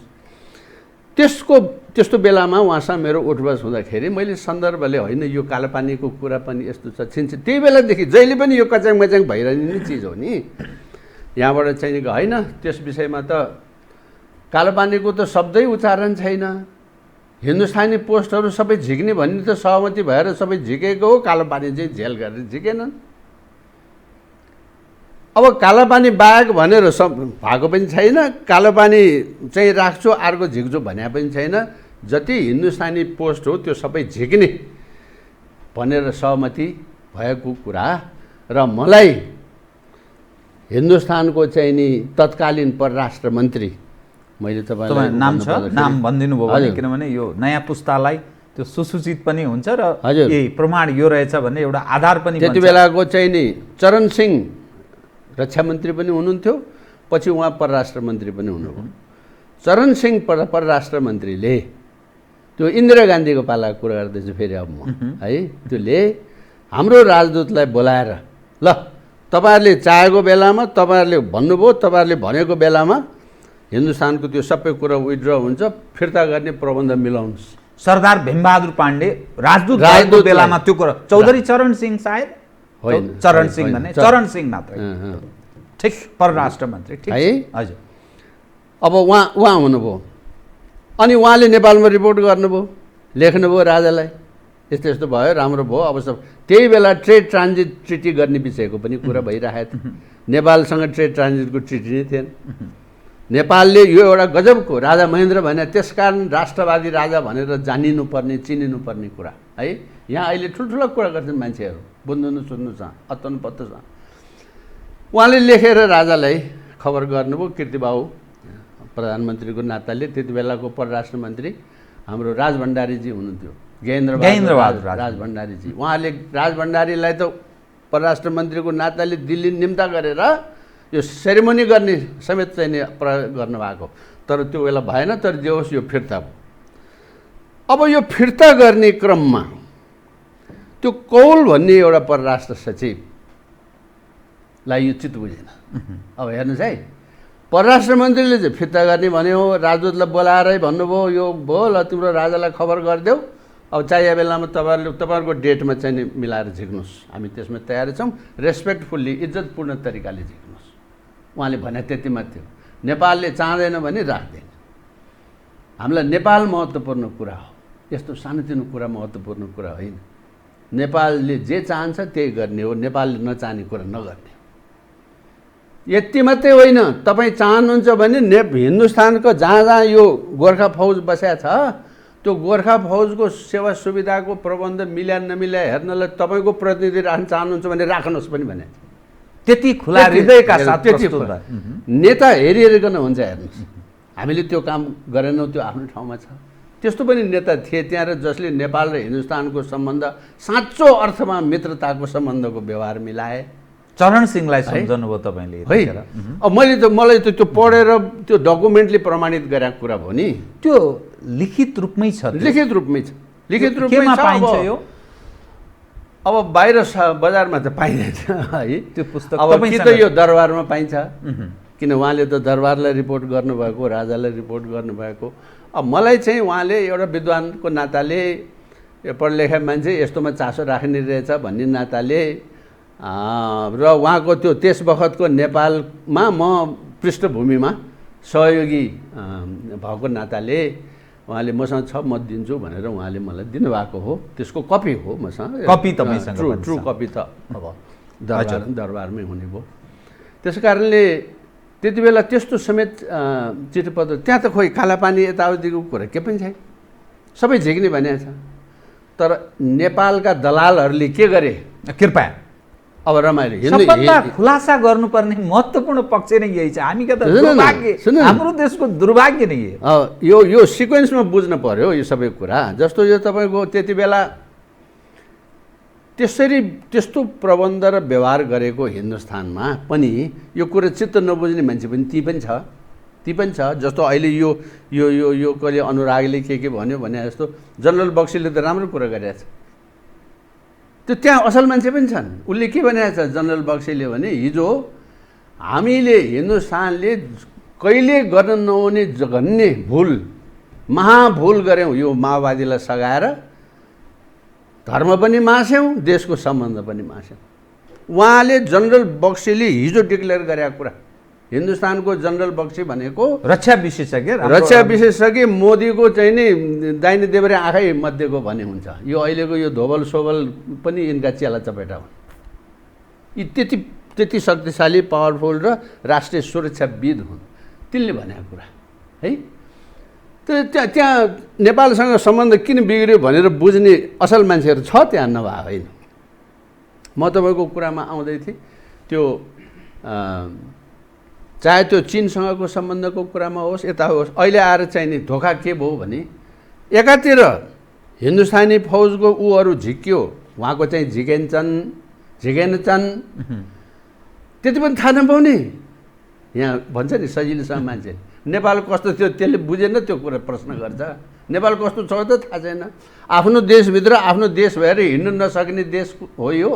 त्यस्तो बेलामा उहाँसँग मेरो उठबस हुँदाखेरि मैले सन्दर्भले होइन यो कालापानीको कुरा पनि यस्तो छ छिन्छ, त्यही बेलादेखि जहिले पनि यो कच्याङ मच्याङ भइरहने चिज हो नि। यहाँबाट चाहिँ होइन त्यस विषयमा त कालापानीको त शब्दै उच्चारण छैन। हिन्दुस्तानी पोस्टहरू सबै झिक्ने भन्ने त सहमति भएर सबै झिकेको हो, कालापानी चाहिँ झेल गरेर झिकेनन्। अब कालापानी बाहेक भनेर भएको पनि छैन, कालापानी चाहिँ राख्छु अर्को झिक्छु भने पनि छैन। जति हिन्दुस्तानी पोस्ट हो त्यो सबै झिक्ने भनेर सहमति भएको कुरा। र मलाई हिन्दुस्तानको चाहिँ नि तत्कालीन परराष्ट्र मन्त्री, मैले तपाईलाई नाम छ, नाम भनिदिनु भयो भने, किनभने यो नयाँ पुस्तालाई त्यो सुसूचित पनि हुन्छ र यही प्रमाण यो रहेछ भन्ने एउटा आधार पनि। त्यति बेलाको चाहिँ नि चरण सिंह रक्षा मन्त्री पनि हुनुहुन्थ्यो, पछि उहाँ परराष्ट्र मन्त्री पनि हुनुभयो। चरण सिंह परराष्ट्र मन्त्रीले, त्यो इन्दिरा गान्धीको पालाको कुरा गर्दैछु फेरि अब म है, त्यसले हाम्रो राजदूतलाई बोलाएर ल तपाईँहरूले चाहेको बेलामा, तपाईँहरूले भन्नुभयो, तपाईँहरूले भनेको बेलामा हिन्दुस्तानको त्यो सबै कुरा विथड्र हुन्छ, फिर्ता गर्ने प्रबन्ध मिलाउनुहोस्। सरदार भीमबहादुर पाण्डे राजदूत भएको बेलामा त्यो कुरा, चौधरी चरण सिंह सायद होइन, चरण सिंह भने चरण सिंह मात्रै, ठिक परराष्ट्र मन्त्री, ठिक है हजुर। अब उहाँ हुनुभयो, अनि उहाँले नेपालमा रिपोर्ट गर्नुभयो, लेख्नुभयो राजालाई, यस्तो यस्तो भयो, राम्रो भयो। अब सब त्यही बेला ट्रेड ट्रान्जिट ट्रिटी गर्ने विषयको पनि कुरा भइरहेको थियो। नेपालसँग ट्रेड ट्रान्जिटको ट्रिटी नै थिएन। नेपालले यो एउटा गजबको राजा महेन्द्र भने त्यसकारण राष्ट्रवादी राजा भनेर जानिनुपर्ने चिनिनुपर्ने कुरा है। यहाँ अहिले ठुल्ठुला कुरा गर्छन् मान्छेहरू, बुझ्नु सुन्नु छ, अत्तनु पत्तो छ। उहाँले लेखेर राजालाई खबर गर्नुभयो। कीर्तिबाबु प्रधानमन्त्रीको नाताले त्यति बेलाको परराष्ट्र मन्त्री हाम्रो राज भण्डारीजी हुनुहुन्थ्यो, गेहेन्द्रबहादुर राज भण्डारीजी। उहाँले राज भण्डारीलाई त परराष्ट्र मन्त्रीको नाताले दिल्ली निम्ता गरेर यो सेरेमनी गर्ने समेत चाहिँ प्रयोग गर्नुभएको, तर त्यो बेला भएन। तर जे होस् यो फिर्ता भयो। अब यो फिर्ता गर्ने क्रममा त्यो कौल भन्ने एउटा परराष्ट्र सचिवलाई यो चित्त बुझेन। अब हेर्नुहोस् है, परराष्ट्र मन्त्रीले चाहिँ फिर्ता गर्ने भन्यो, राजदूतलाई बोलाएरै भन्नुभयो यो भयो, ल तिम्रो राजालाई खबर गरिदेऊ, अब चाहिए बेलामा तपाईँहरूको डेटमा चाहिँ मिलाएर झिक्नुहोस्, हामी त्यसमा तयार छौँ, रेस्पेक्टफुल्ली इज्जतपूर्ण तरिकाले झिक्नुहोस्। उहाँले भने त्यति मात्रै हो। नेपालले चाहँदैन भने राख्दैन। हामीलाई नेपाल महत्त्वपूर्ण कुरा हो, यस्तो सानोतिनो कुरा महत्त्वपूर्ण कुरा होइन। नेपालले जे चाहन्छ त्यही गर्ने हो, नेपालले नचाहने कुरा नगर्ने। यति मात्रै होइन, तपाईँ चाहनुहुन्छ भने हिन्दुस्तानको जहाँ जहाँ यो गोर्खा फौज बसेको छ त्यो गोर्खा फौजको सेवा सुविधाको प्रबन्ध मिल्या नमिल्या हेर्नलाई तपाईँको प्रतिनिधि राख्न चाहनुहुन्छ भने राख्नुहोस् पनि भने त्यति खुला हृदयका साथ नेता हेरिकन हुन्छ। हेर्नुहोस्, हामीले त्यो काम गरेनौँ, त्यो आफ्नो ठाउँमा छ। त्यस्तो पनि नेता थिए त्यहाँ र जसले नेपाल र हिन्दुस्तानको सम्बन्ध साँचो अर्थमा मित्रताको सम्बन्धको व्यवहार मिलाए। चरण सिंहलाई सम्झनु भयो तपाईँले है। अब मलाई त त्यो पढेर त्यो डकुमेन्टले प्रमाणित गरेको कुरा भयो नि। त्यो लिखित रूपमै छ, लिखित रूपमै छ, लिखित रूपमै पाइन्छ यो। अब बाहिर बजारमा त पाइँदैन है त्यो पुस्तक। अब कि त यो दरबारमा पाइन्छ, किन उहाँले त दरबारलाई रिपोर्ट गर्नुभएको, राजालाई रिपोर्ट गर्नुभएको। अब मलाई चाहिँ उहाँले एउटा विद्वानको नाताले, पढलेखा मान्छे यस्तोमा चासो राख्ने रहेछ भन्ने नाताले र उहाँको त्यो त्यस बखतको नेपालमा म पृष्ठभूमिमा सहयोगी भएको नाताले उहाँले मसँग छ म दिन्छु भनेर उहाँले मलाई दिनुभएको हो। त्यसको कपी हो मसँग, कपी तपाईँसँग ट्रु कपी त अब दरबारमै हुने भयो। त्यस कारणले त्यति बेला त्यस्तो समेत चिठीपत्र त्यहाँ त खोइ कालापानी यताउतिको कुरा के पनि छैन, सबै झिक्ने भनेको छ। तर नेपालका दलालहरूले के गरे कृपया अब रमाइलो सबभन्दा खुलासा गर्नुपर्ने महत्त्वपूर्ण पक्ष नै यही छ। हामी त दुर्भाग्य, हाम्रो देशको दुर्भाग्य नै यो सिक्वेन्समा बुझ्न पर्यो यो सबै कुरा। जस्तो यो तपाईँको त्यति बेला त्यस्तो प्रबन्ध र व्यवहार गरेको हिन्दुस्तानमा पनि यो कुरा चित्त नबुझ्ने मान्छे पनि ती पनि छ। जस्तो अहिले यो यो यो यो कहिले अनुरागले के भन्यो भने जस्तो जनरल बक्सीले त राम्रो कुरा गरेछ। त्यो त्यहाँ असल मान्छे पनि छन्। उसले के भनेको छ जनरल बक्सीले भने हिजो हामीले हिन्दुस्तानले कहिले गर्न नहुने जघन्य भुल, महाभुल गऱ्यौँ। यो माओवादीलाई सघाएर धर्म पनि मास्यौँ, देशको सम्बन्ध पनि मास्यौँ। उहाँले जनरल बक्सीले हिजो डिक्लेयर गरेका कुरा, हिन्दुस्तानको जनरल बक्सी भनेको रक्षा विशेषज्ञ मोदीको चाहिँ नि दाहिने देब्रे आँखै मध्येको भन्ने हुन्छ। यो अहिलेको यो धोबल सोबल पनि यिनका चेला चपेटा हुन्। यी त्यति शक्तिशाली पावरफुल र राष्ट्रिय सुरक्षाविद हुन्। तिनले भनेको कुरा है। त्यहाँ नेपालसँग सम्बन्ध किन बिग्रियो भनेर बुझ्ने असल मान्छेहरू छ त्यहाँ, नभए होइन। म तपाईँको कुरामा आउँदै थिएँ, त्यो चाहे त्यो चीनसँगको सम्बन्धको कुरामा होस् यता होस्, अहिले आएर चाहिँ नि धोका के भयो भने एकातिर हिन्दुस्तानी फौजको ऊहरू झिक्यो, उहाँको चाहिँ झिकेनछन्, त्यति पनि थाहा नपाउने। यहाँ भन्छ नि सजिलोसँग मान्छे नेपाल कस्तो थियो त्यसले बुझेन, त्यो कुरा प्रश्न गर्छ। नेपाल कस्तो छ त थाहा छैन। आफ्नो देशभित्र आफ्नो देश भएर हिँड्नु नसक्ने देश हो यो।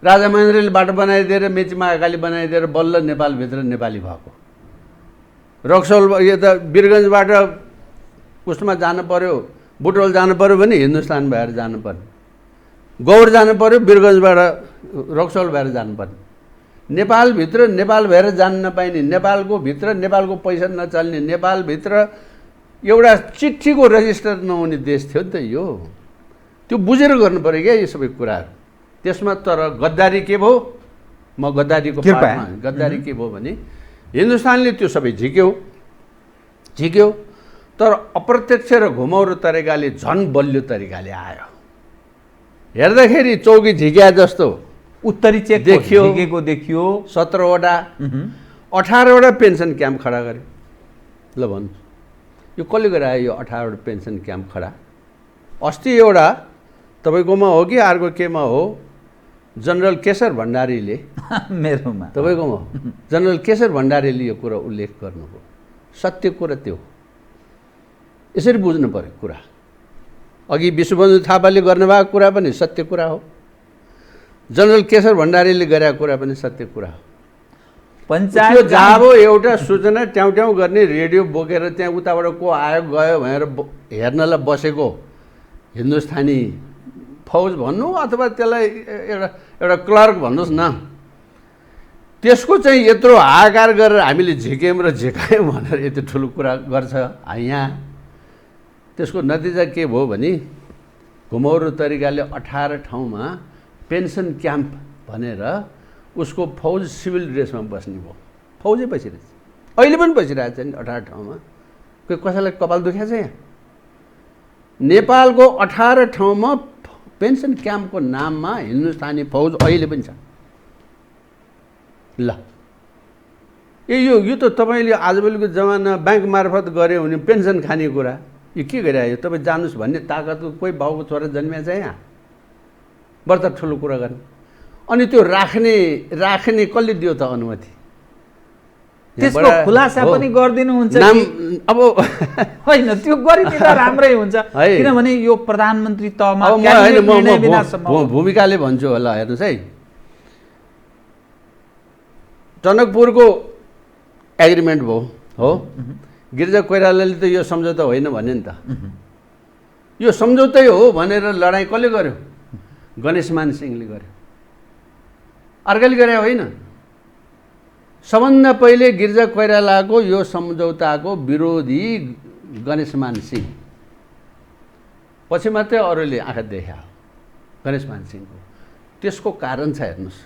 राजा महेन्द्रले बाटो बनाइदिएर मेची महाकाली बनाइदिएर बल्ल नेपालभित्र नेपाली भएको। रक्सौल यता वीरगन्जबाट उसमा जानु पर्यो, बुटवल जानु पर्यो भने हिन्दुस्तान भएर जानु पर्ने, गौर जानु पर्यो वीरगन्जबाट रक्सौल भएर जानुपर्ने। नेपालभित्र नेपाल भएर जान नपाइने, नेपालको भित्र नेपालको पैसा नचल्ने, नेपालभित्र एउटा चिठीको रजिस्टर नहुने देश थियो नि त यो। त्यो बुझेर गर्नु पऱ्यो क्या यो सबै कुराहरू। त्यसमा तर गद्दारी के भयो, म गद्दारीको पार्टमा, गद्दारी के भयो भने हिन्दुस्तानले त्यो सबै झिक्यो, तर अप्रत्यक्ष र घुमाउरो तरिकाले झन् बलियो तरिकाले आयो। हेर्दाखेरि चौकी झिक्या जस्तो उत्तरी चेक देखियो 17वटा 18वटा पेन्सन क्याम्प खडा गर्यो। ल भन्नु यो कसले गरायो यो 18वटा पेन्सन क्याम्प खडा? अस्ति एउटा तपाईँकोमा हो कि अर्को केमा हो, जनरल केशर भण्डारीले मेरोमा तपाईँकोमा जनरल केशर भण्डारीले यो कुरा उल्लेख गर्नुभयो। सत्य कुरा त्यो, यसरी बुझ्नु पर्यो कुरा। अघि विश्वबन्धु थापाले गर्नुभएको कुरा पनि सत्य कुरा हो, जनरल केशर भण्डारीले गरेको कुरा पनि सत्य कुरा हो। पञ्चायत जब एउटा सूचना ट्याउ गर्ने रेडियो बोकेर त्यहाँ उताबाट को आयो गयो भनेर हेर्नलाई बसेको हिन्दुस्तानी फौज भन्नु अथवा त्यसलाई एउटा क्लर्क भन्नुहोस् न, त्यसको चाहिँ यत्रो हाहाकार गरेर हामीले झिक्यौँ र झिकायौँ भनेर यति ठुलो कुरा गर्छ यहाँ। त्यसको नतिजा के भयो भने घुमाउरो तरिकाले 18 ठाउँमा पेन्सन क्याम्प भनेर उसको फौज सिभिल ड्रेसमा बस्ने भयो। फौजै बसिरहेछ, अहिले पनि बसिरहेछ नि 18 ठाउँमा। कोही कसैलाई कपाल दुखेको छ यहाँ? नेपालको 18 ठाउँमा पेन्सन क्याम्पको नाममा हिन्दुस्तानी फौज अहिले पनि छ। ल यो त तपाईँले आजभोलिको जमाना ब्याङ्क मार्फत गऱ्यो भने पेन्सन खाने कुरा, यो के गरिरहेको? तपाईँ जानुहोस् भन्ने ताकतको कोही बाउको छोरा जन्मिया छ यहाँ? बढ्ता ठुलो कुरा गर्ने। अनि त्यो राख्ने कसले दियो त अनुमति? त्यसको खुलासा पनि गरिदिनुहुन्छ नाम अब होइन, त्यो गरिदिँदा राम्रै हुन्छ। किनभने यो प्रधानमन्त्री तहमा भूमिकाले भन्छु होला। हेर्नुहोस् है, टनकपुरको एग्रिमेन्ट भयो हो, गिरिजा कोइरालाले त यो सम्झौता होइन भने नि त। यो सम्झौतै हो भनेर लडाइँ कसले गर्यो? गणेशमान सिंहले गर्यो, अर्काले गरे होइन। सबभन्दा पहिले गिरिजा कोइरालाको यो सम्झौताको विरोधी गणेशमान सिंह, पछि मात्रै अरूले आँखा देखा गणेशमान सिंहको। त्यसको कारण छ हेर्नुहोस्,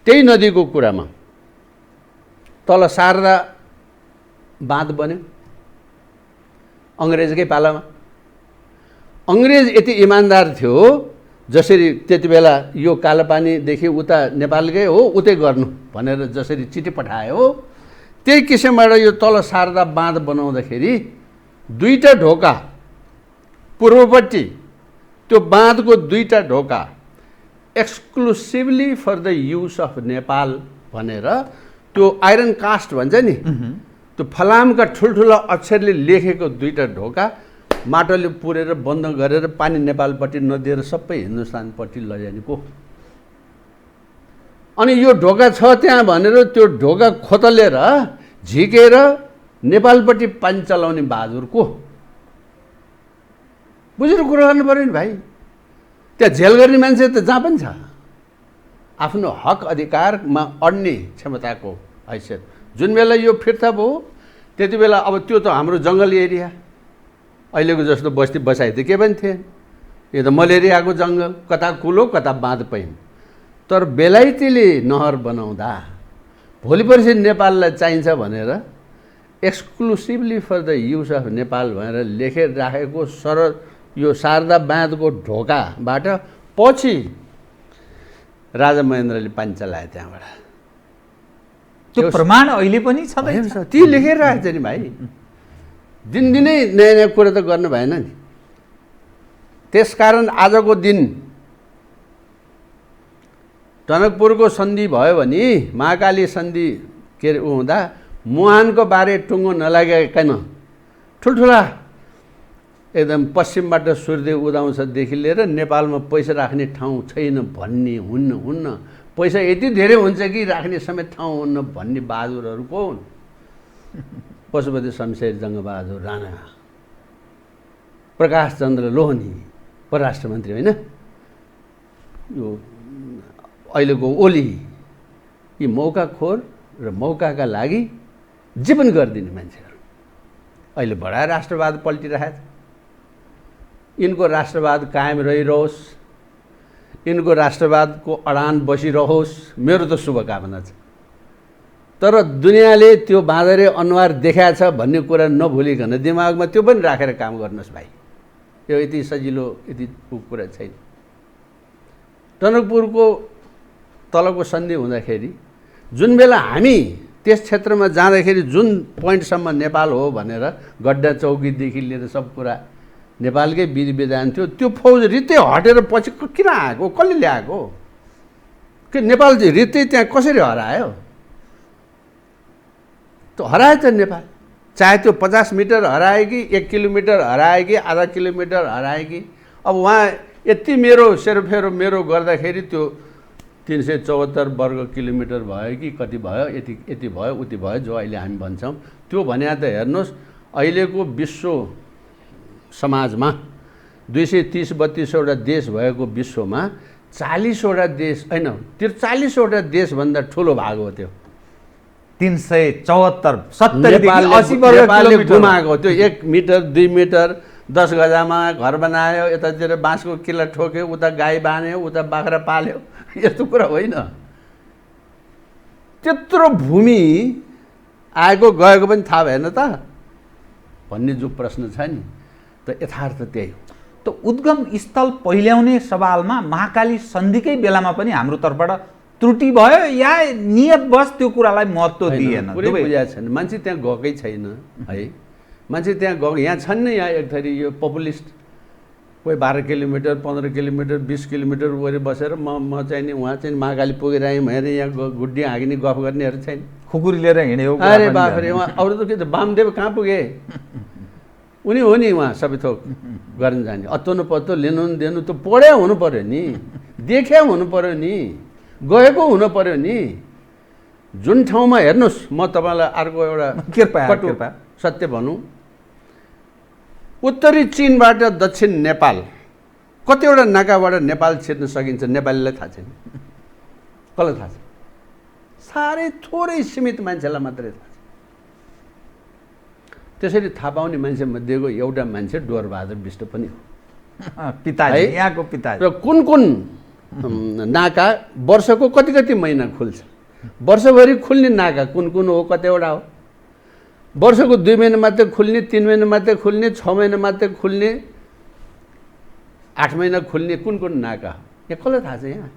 त्यही नदीको कुरामा तल शारदा बाँध बन्यो अङ्ग्रेजकै पालामा। अङ्ग्रेज यति इमान्दार थियो, जसरी त्यति बेला यो कालापानीदेखि उता नेपालकै हो उतै गर्नु भनेर जसरी चिठी पठायो, त्यही किसिमबाट यो तल शारदा बाँध बनाउँदाखेरि दुईटा ढोका पूर्वपट्टि, त्यो बाँधको दुईटा ढोका exclusively for the use of Nepal भनेर त्यो आइरन कास्ट भन्छ नि, त्यो फलामका ठुल्ठुला अक्षरले लेखेको दुईटा ढोका माटोले पुरेर बन्द गरेर पानी नेपालपट्टि नदिएर सबै हिन्दुस्तानपट्टि लैजाने को। अनि यो ढोका छ त्यहाँ भनेर त्यो ढोका खोतलेर झिकेर नेपालपट्टि पानी चलाउने बहादुर को? बुझेर कुरो गर्नु पऱ्यो नि भाइ। त्यहाँ झेल गर्ने मान्छे त जहाँ पनि छ, आफ्नो हक अधिकारमा अड्ने क्षमताको हैसियत। जुन बेला यो फिर्ता भयो त्यति बेला अब त्यो त हाम्रो जङ्गल एरिया, अहिलेको जस्तो बस्ती बसाइ त के पनि थिएन। यो त मलेरियाको जङ्गल, कता कुलो कता बाँध पैन। तर बेलायतीले नहर बनाउँदा भोलि पर्सि नेपाललाई चाहिन्छ भनेर exclusively for the use of Nepal भनेर लेखेर राखेको यो शारदा बाँधको ढोकाबाट पछि राजा महेन्द्रले पानी चलाए त्यहाँबाट। त्यो प्रमाण अहिले पनि छ, ती लेखेर राखेछ नि भाइ। दिनदिनै नयाँ नयाँ कुरा त गर्नु भएन नि। त्यसकारण आजको दिन टनकपुरको सन्धि भयो भने महाकाली सन्धि के अरे हुँदा मुहानको बारे टुङ्गो नलागिकन ठुल्ठुला एकदम पश्चिमबाट सूर्य उदाउँछदेखि लिएर नेपालमा पैसा राख्ने ठाउँ छैन भन्ने हुन्न, पैसा यति धेरै हुन्छ कि राख्ने समेत ठाउँ हुन्न भन्ने बहादुरहरू को हुन्? पशुपति शमशेर जङ्गबहादुर राणा, प्रकाश चन्द्र लोहनी परराष्ट्र मन्त्री होइन, यो अहिलेको ओली, यी मौकाखोर र मौकाका लागि जीवन गरिदिने मान्छेहरू अहिले बडा राष्ट्रवाद पल्टिरहेछ। यिनको राष्ट्रवाद कायम रहिरहोस्, यिनको राष्ट्रवादको अडान बसिरहोस्, मेरो त शुभकामना छ। तर दुनियाँले त्यो बाँदरे अनुहार देखाएछ भन्ने कुरा नभुलिकन दिमागमा त्यो पनि राखेर काम गर्नुहोस् भाइ। यो यति सजिलो यति कुरा छैन। टनकपुरको तलको सन्धि हुँदाखेरि जुन बेला हामी त्यस क्षेत्रमा जाँदाखेरि जुन पोइन्टसम्म नेपाल हो भनेर गड्डा चौकीदेखि लिएर सब कुरा नेपालकै विधि विधान थियो, त्यो फौज रित्तै हटेर पछि किन आएको? कसले ल्याएको? कि नेपाल चाहिँ रित्तै त्यहाँ कसरी हरायो? त हरायो त नेपाल, चाहे त्यो 50 मिटर हरायो कि 1 किलोमिटर हरायो कि आधा किलोमिटर हरायो कि। अब उहाँ यति मेरो सेरोफेरो मेरो गर्दाखेरि त्यो 374 वर्ग किलोमिटर भयो कि कति भयो, यति भयो उति भयो जो अहिले हामी भन्छौँ। त्यो भने त हेर्नुहोस् अहिलेको विश्व समाजमा 230-32 वटा देश भएको विश्वमा 40 वटा देश होइन, 43 वटा देशभन्दा ठुलो भाग हो त्यो। 374 70 नेपालले गुमाएको त्यो 1 मिटर 2 मिटर 10 गजामा घर बनायो, यतातिर बाँसको किल्ला ठोक्यो, उता गाई बान्यो, उता बाख्रा पाल्यो, यस्तो कुरा होइन। त्यत्रो भूमि आएको गएको पनि थाहा भएन त भन्ने जो प्रश्न छ नि, त यथार्थ त्यही हो। त उद्गम स्थल पहिल्याउने सवालमा महाकाली सन्धिकै बेलामा पनि हाम्रो तर्फबाट त्रुटि भयो या नियतवश त्यो कुरालाई महत्त्व दिएन? पुरै बुझाएको छैन, मान्छे त्यहाँ गएकै छैन है। मान्छे त्यहाँ गएको यहाँ छन् नि, यहाँ एक थरी यो पपुलिस्ट कोही 12 किलोमिटर 15 किलोमिटर 20 किलोमिटर वरि बसेर म चाहिँ नि उहाँ चाहिँ महाकाली पुगेर आएँ भनेर यहाँ गुड्डी हाँगिने गफ गर्नेहरू छैन। खुकुरी लिएर हिँड्यो, अरे बाफरे, उहाँ अरू त के त वामदेव कहाँ पुगे? उनी हो नि उहाँ सबै थोक गर्न जाने। अत्तो न पत्तो लिनु न दिनु त पढ्या हुनु पऱ्यो नि, देख्या हुनु पऱ्यो नि, गएको हुनु पऱ्यो नि। जुन ठाउँमा हेर्नुहोस्, म तपाईँलाई अर्को एउटा कृपा सत्य भनौँ, उत्तरी चीनबाट दक्षिण नेपाल कतिवटा नाकाबाट नेपाल छिर्न सकिन्छ नेपालीलाई थाहा छैन। कसलाई थाहा छ? साह्रै थोरै सीमित मान्छेलाई मात्रै थाहा छ। त्यसरी थाहा पाउने मान्छे मध्येको एउटा मान्छे डोरबहादुर विष्ट पनि हो, पिताजी, है? यहाँको पिताजी। र कुन कुन नाका वर्षको कति कति महिना खुल्छ, वर्षभरि खुल्ने नाका कुन कुन हो, कतिवटा हो, वर्षको 2 महिना मात्रै खुल्ने, 3 महिना मात्रै खुल्ने, 6 महिना मात्रै खुल्ने, 8 महिना खुल्ने कुन कुन नाका हो, यो कसलाई थाहा छ? यहाँ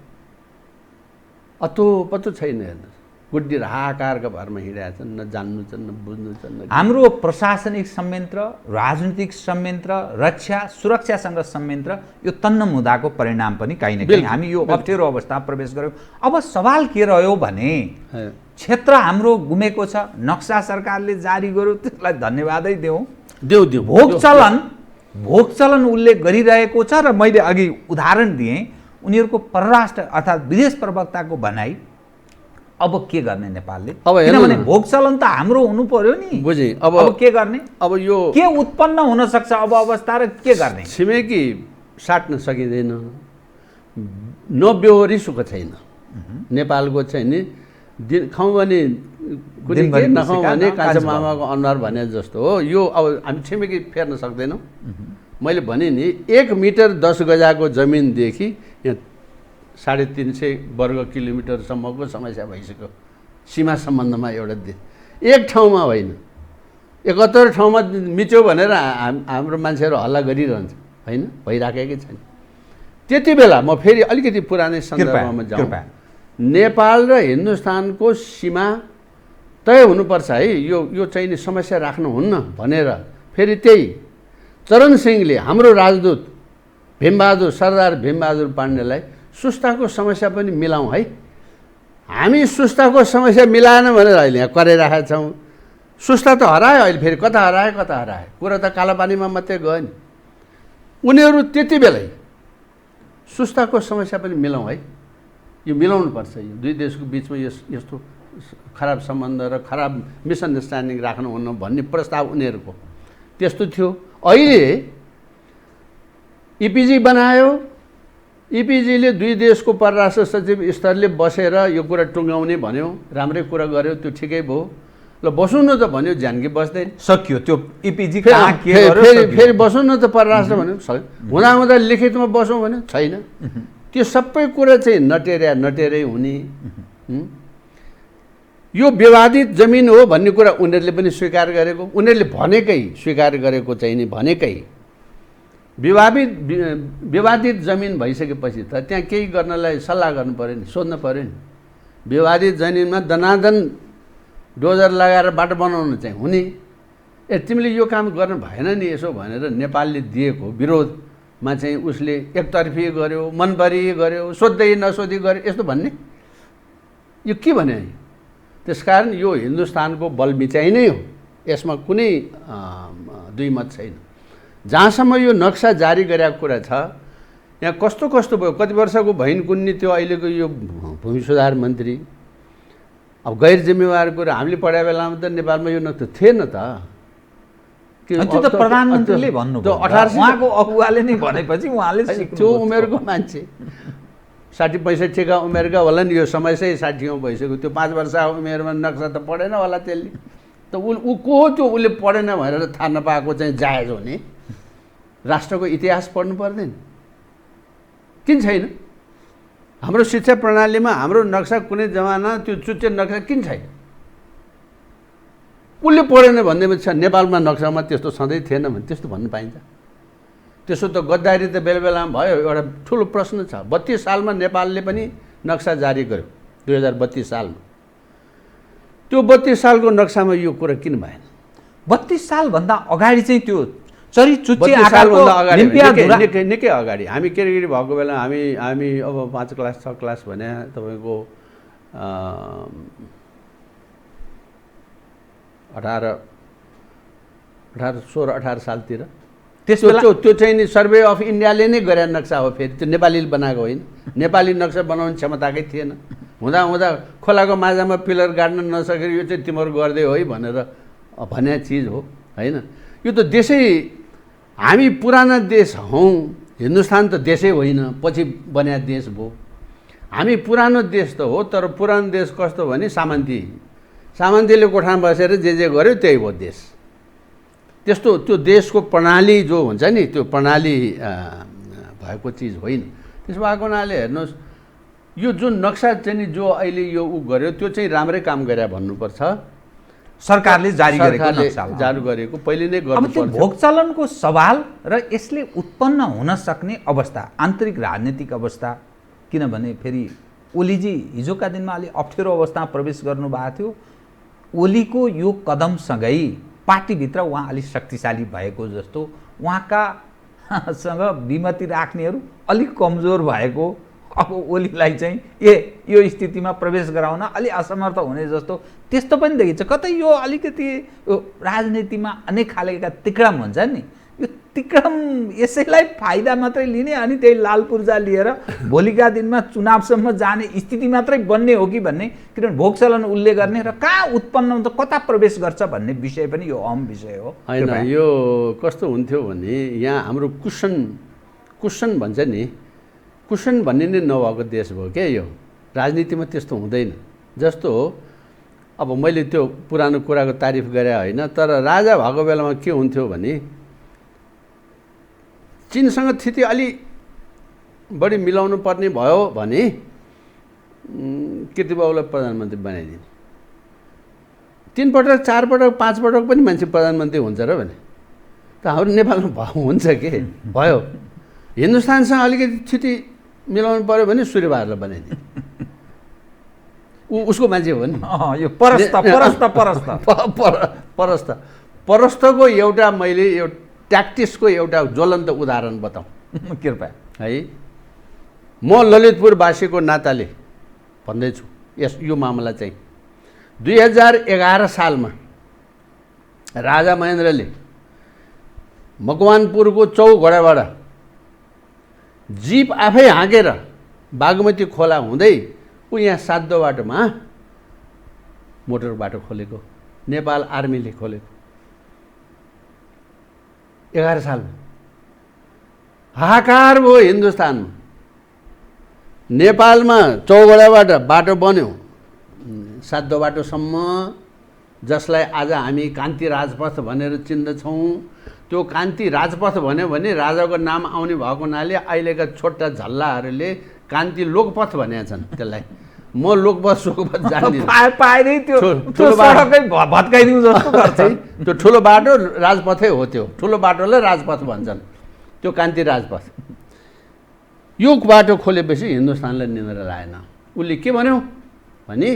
अतो पत्तो छैन। हेर्नुहोस्, गुड्डी र हाहाकारको भरमा हिँडेका छन्, न जान्नु छन्, न बुझ्नु छन्। हाम्रो प्रशासनिक संयन्त्र, राजनीतिक संयन्त्र, रक्षा सुरक्षासँग संयन्त्र यो तन्न मुदाको परिणाम पनि कहीँ न कहीँ हामी यो अप्ठ्यारो अवस्था प्रवेश गर्यौँ। अब सवाल के रह्यो भने क्षेत्र हाम्रो गुमेको छ, नक्सा सरकारले जारी गर्यो, त्यसलाई धन्यवादै देऊ। भोग चलन उसले गरिरहेको छ र मैले अघि उदाहरण दिएँ उनीहरूको परराष्ट्र अर्थात् विदेश प्रवक्ताको भनाइ। अब के गर्ने नेपालले? किनभने भोग चलन त हाम्रो हुनु पर्यो नि। बुझे। अब के गर्ने? अब यो के उत्पन्न हुन सक्छ अब अवस्था र के गर्ने? छिमेकी साट्न सकिँदैन, नबेहोरी सुख छैन नेपालको चाहिँ नि। खाउँ भने कुनै के नखाउँ भने कान्छा मामाको अनुहार भने जस्तो हो यो। अब हामी छिमेकी फेर्न सक्दैनौँ। मैले भने नि 1 मिटर 10 गजाको जमिनदेखि यहाँ 350 वर्ग किलोमिटरसम्मको समस्या भइसक्यो सीमा सम्बन्धमा। एउटा देश एक ठाउँमा होइन, 71 ठाउँमा मिच्यो भनेर हाम्रो मान्छेहरू हल्ला गरिरहन्छ, होइन? भइराखेकै छैन। त्यति बेला म फेरि अलिकति पुरानै सन्दर्भमा जाउँ। नेपाल र हिन्दुस्तानको सीमा तय हुनुपर्छ है, यो चाहिँ नि समस्या राख्नुहुन्न भनेर फेरि त्यही चरण सिंहले हाम्रो राजदूत सरदार भीमबहादुर पाण्डेलाई सुस्ताको समस्या पनि मिलाउँ है। हामी सुस्ताको समस्या मिलाएन भनेर अहिले यहाँ कराइराखेका छौँ। सुस्ता त हरायो, अहिले फेरि कता हरायो। कुरा त कालापानीमा मात्रै गयो नि। उनीहरू त्यति बेलै सुस्ताको समस्या पनि मिलाउँ है, यो मिलाउनुपर्छ। यो दुई देशको बिचमा यस्तो खराब सम्बन्ध र खराब मिसअन्डरस्ट्यान्डिङ राख्नुहुन्न भन्ने प्रस्ताव उनीहरूको त्यस्तो थियो। अहिले इपिजी बनायो, इपिजीले दुई देशको परराष्ट्र सचिव स्तरले बसेर यो कुरा टुङ्गाउने भन्यो, राम्रै कुरा गर्यो, त्यो ठिकै भयो। ल बसौँ न त भन्यो, झ्यान्की बस्दैन, सकियो त्यो इपिजी। फेरि बसौँ न त परराष्ट्र भन्यो, हुँदा लिखितमा बसौँ भन्यो, छैन। त्यो सबै कुरा चाहिँ नटेरै हुने। यो विवादित जमिन हो भन्ने कुरा उनीहरूले पनि स्वीकार गरेको, उनीहरूले भनेकै स्वीकार गरेको चाहिँ नि भनेकै। विवादित जमिन भइसकेपछि त त्यहाँ केही गर्नलाई सल्लाह गर्नु पऱ्यो नि, सोध्नु पऱ्यो नि। विवादित जमिनमा दनादन डोजर लगाएर बाटो बनाउनु चाहिँ हुने। तिमीले यो काम गर्नु भएन नि यसो भनेर नेपालले दिएको विरोधमा चाहिँ उसले एकतर्फी गर्यो, मनपरी गर्यो, सोध्दै नसोधी गर्यो, यस्तो भन्ने यो के भने? त्यसकारण यो हिन्दुस्तानको बलमिचाइ नै हो, यसमा कुनै दुई मत छैन। जहाँसम्म यो नक्सा जारी गरेको कुरा छ, यहाँ कस्तो भयो, कति वर्षको भइन् कुन्नी त्यो अहिलेको यो भूमि सुधार मन्त्री। अब गैर जिम्मेवार कुरा हामीले पढाए बेलामा त नेपालमा यो नक्सा थिएन त। त्यो त प्रधानमन्त्रीले भन्नु, त्यो 1800 उहाँको अगुवाले नै भनेपछि उहाँले त्यो उमेरको मान्छे 60-65 का उमेरका होला नि, यो समय चाहिँ 60 भइसक्यो। त्यो 5 वर्ष उमेरमा नक्सा त पढेन होला त्यसले त। ऊ को हो त्यो? उसले पढेन भनेर थाहा नपाएको चाहिँ जायज हो नि? राष्ट्रको इतिहास पढ्नु पर्दैन? किन छैन? हाम्रो शिक्षा प्रणालीमा हाम्रो नक्सा कुनै जमाना त्यो चुच्चे नक्सा किन छैन? उसले पढेन भन्दैमा नेपालमा नक्सामा त्यस्तो सधैँ थिएन भने त्यस्तो भन्नु पाइन्छ? त्यसो त गद्दारी त बेला बेलामा भयो। एउटा ठुलो प्रश्न छ। 32 सालमा नेपालले पनि नक्सा जारी गर्यो, 2032 सालमा। त्यो 32 सालको नक्सामा यो कुरा किन भएन? 32 सालभन्दा अगाडि चाहिँ त्यो चरीचुच्चे निकै अगाडि हामी केटाकेटी भएको बेला हामी अब 5 क्लास 6 क्लास भने तपाईँको 16-18 सालतिर त्यो चाहिँ नि सर्वे अफ इन्डियाले नै गरे नक्सा हो। फेरि त्यो नेपालीले बनाएको होइन। नेपाली नक्सा बनाउने क्षमताकै थिएन। हुँदा खोलाको माझामा पिलर गाड्न नसकेर यो चाहिँ तिम्रो गर्दै हो है भनेर भन्ने चिज हो, होइन? यो त देशै, हामी पुराना देश हौँ, हिन्दुस्तान त देशै होइन, पछि बन्या देश भयो। हामी पुरानो देश त हो, तर पुरानो देश कस्तो भने सामन्तीले कोठामा बसेर जे गर्यो त्यही हो देश। त्यस्तो त्यो देशको प्रणाली जो हुन्छ नि, त्यो प्रणाली भएको चिज होइन। त्यसो भएको हुनाले हेर्नुहोस्, यो जुन नक्सा चाहिँ नि जो अहिले यो गर्यो त्यो चाहिँ राम्रै काम गरे भन्नुपर्छ। सरकारले जारी गरेको पहिले नै अब त्यो भोग चलनको सवाल र यसले उत्पन्न हुन सक्ने अवस्था, आन्तरिक राजनीतिक अवस्था, किनभने फेरि ओलीजी हिजोका दिनमा अलि अप्ठ्यारो अवस्थामा प्रवेश गर्नुभएको थियो। ओलीको यो कदमसँगै पार्टीभित्र उहाँ अलिक शक्तिशाली भएको जस्तो, उहाँका सँग विमति राख्नेहरू अलिक कमजोर भएको, अब ओलीलाई चाहिँ यो स्थितिमा प्रवेश गराउन अलि असमर्थ हुने जस्तो त्यस्तो पनि देखिन्छ। कतै यो अलिकति यो राजनीतिमा अनेक खालका तिक्रम हुन्छ नि, यो तिक्रम यसैलाई फाइदा मात्रै लिने अनि त्यही लाल पूर्जा लिएर भोलिका दिनमा चुनावसम्म जाने स्थिति मात्रै बन्ने हो कि भन्ने, किनभने भोग चलन उसले गर्ने र कहाँ उत्पन्न हुन्छ, कता प्रवेश गर्छ भन्ने विषय पनि यो अहम विषय हो। होइन, यो कस्तो हुन्थ्यो भने यहाँ हाम्रो कुसन भन्छ नि, कुसन भन्ने नै नभएको देश भयो क्या यो। राजनीतिमा त्यस्तो हुँदैन। जस्तो अब मैले त्यो पुरानो कुराको तारिफ गरे होइन, तर राजा भएको बेलामा के हुन्थ्यो भने चीनसँग स्थिति अलि बढी मिलाउनु पर्ने भयो भने कीर्तिबाबुलाई प्रधानमन्त्री बनाइदिने। 3 पटक 4 पटक 5 पटक पनि मान्छे प्रधानमन्त्री हुन्छ र भने त हाम्रो नेपालमा हुन्छ के भयो। हिन्दुस्तानसँग अलिकति स्थिति मिलाउनु पर्यो भने सूर्यबहादुरलाई बनाइदिने, उसको मान्छे हो नि। यो परस्तको एउटा मैले यो ट्याक्टिक्सको एउटा ज्वलन्त उदाहरण बताउँ कृपया है। म ललितपुरवासीको नाताले भन्दैछु, यो मामला चाहिँ 2011 सालमा राजा महेन्द्रले मकवानपुरको चौघोडाबाट जीप आफै हाँकेर बागमती खोला हुँदै ऊ यहाँ सातो बाटोमा मोटर बाटो खोलेको, नेपाल आर्मीले खोलेको 11 सालमा। हाहाकार भयो हिन्दुस्तानमा। नेपालमा चौघोडाबाट बाटो बन्यो सातो बाटोसम्म, जसलाई आज हामी कान्ति राजपथ भनेर चिन्दछौँ। त्यो कान्ति राजपथ भन्यो भने राजाको नाम आउने भएको हुनाले अहिलेका छोटा झल्लाहरूले कान्ति लोकपथ भनेका छन् त्यसलाई। म लोकपथ सोकपथ जान्दिनँ, पाएरै त्यो सडकै भत्काइदिउँ जस्तो गर्छ। त्यो ठुलो बाटो राजपथै हो, त्यो ठुलो बाटोलाई राजपथ भन्छन्, त्यो कान्ति राजपथ। यो बाटो खोलेपछि हिन्दुस्तानलाई निन्द्रा लागेन। उसले के भन्यो भने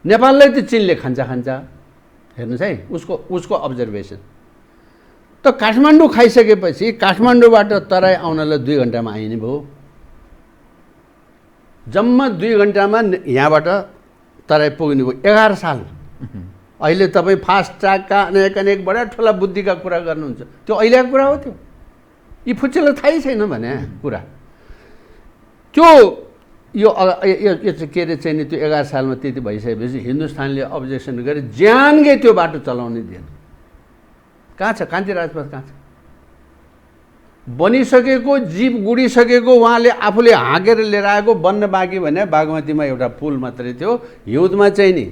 नेपाललाई त चीनले खान्छ। हेर्नुहोस् है उसको अब्जर्भेसन। त काठमाडौँ खाइसकेपछि काठमाडौँबाट तराई आउनलाई 2 घन्टामा आइने भयो। जम्मा 2 घन्टामा यहाँबाट तराई पुग्ने भयो 11 साल। अहिले तपाईँ फास्ट ट्र्याकका अनेक बडा ठुला बुद्धिका कुरा गर्नुहुन्छ, त्यो अहिलेको कुरा हो। त्यो यी फुच्चेलाई थाहै छैन भने कुरा त्यो यो के अरे चाहिँ नि, त्यो 11 सालमा त्यति भइसकेपछि हिन्दुस्तानले अब्जेक्सन गरे, ज्यान गए त्यो बाटो चलाउने दिएन। कहाँ छ कान्ति राजपथ, कहाँ छ? बनिसकेको जीप गुडिसकेको उहाँले आफूले हाँकेर लिएर आएको, बन्न बाँकी भने बागमतीमा एउटा पुल मात्रै थियो। हिउँदमा चाहिँ नि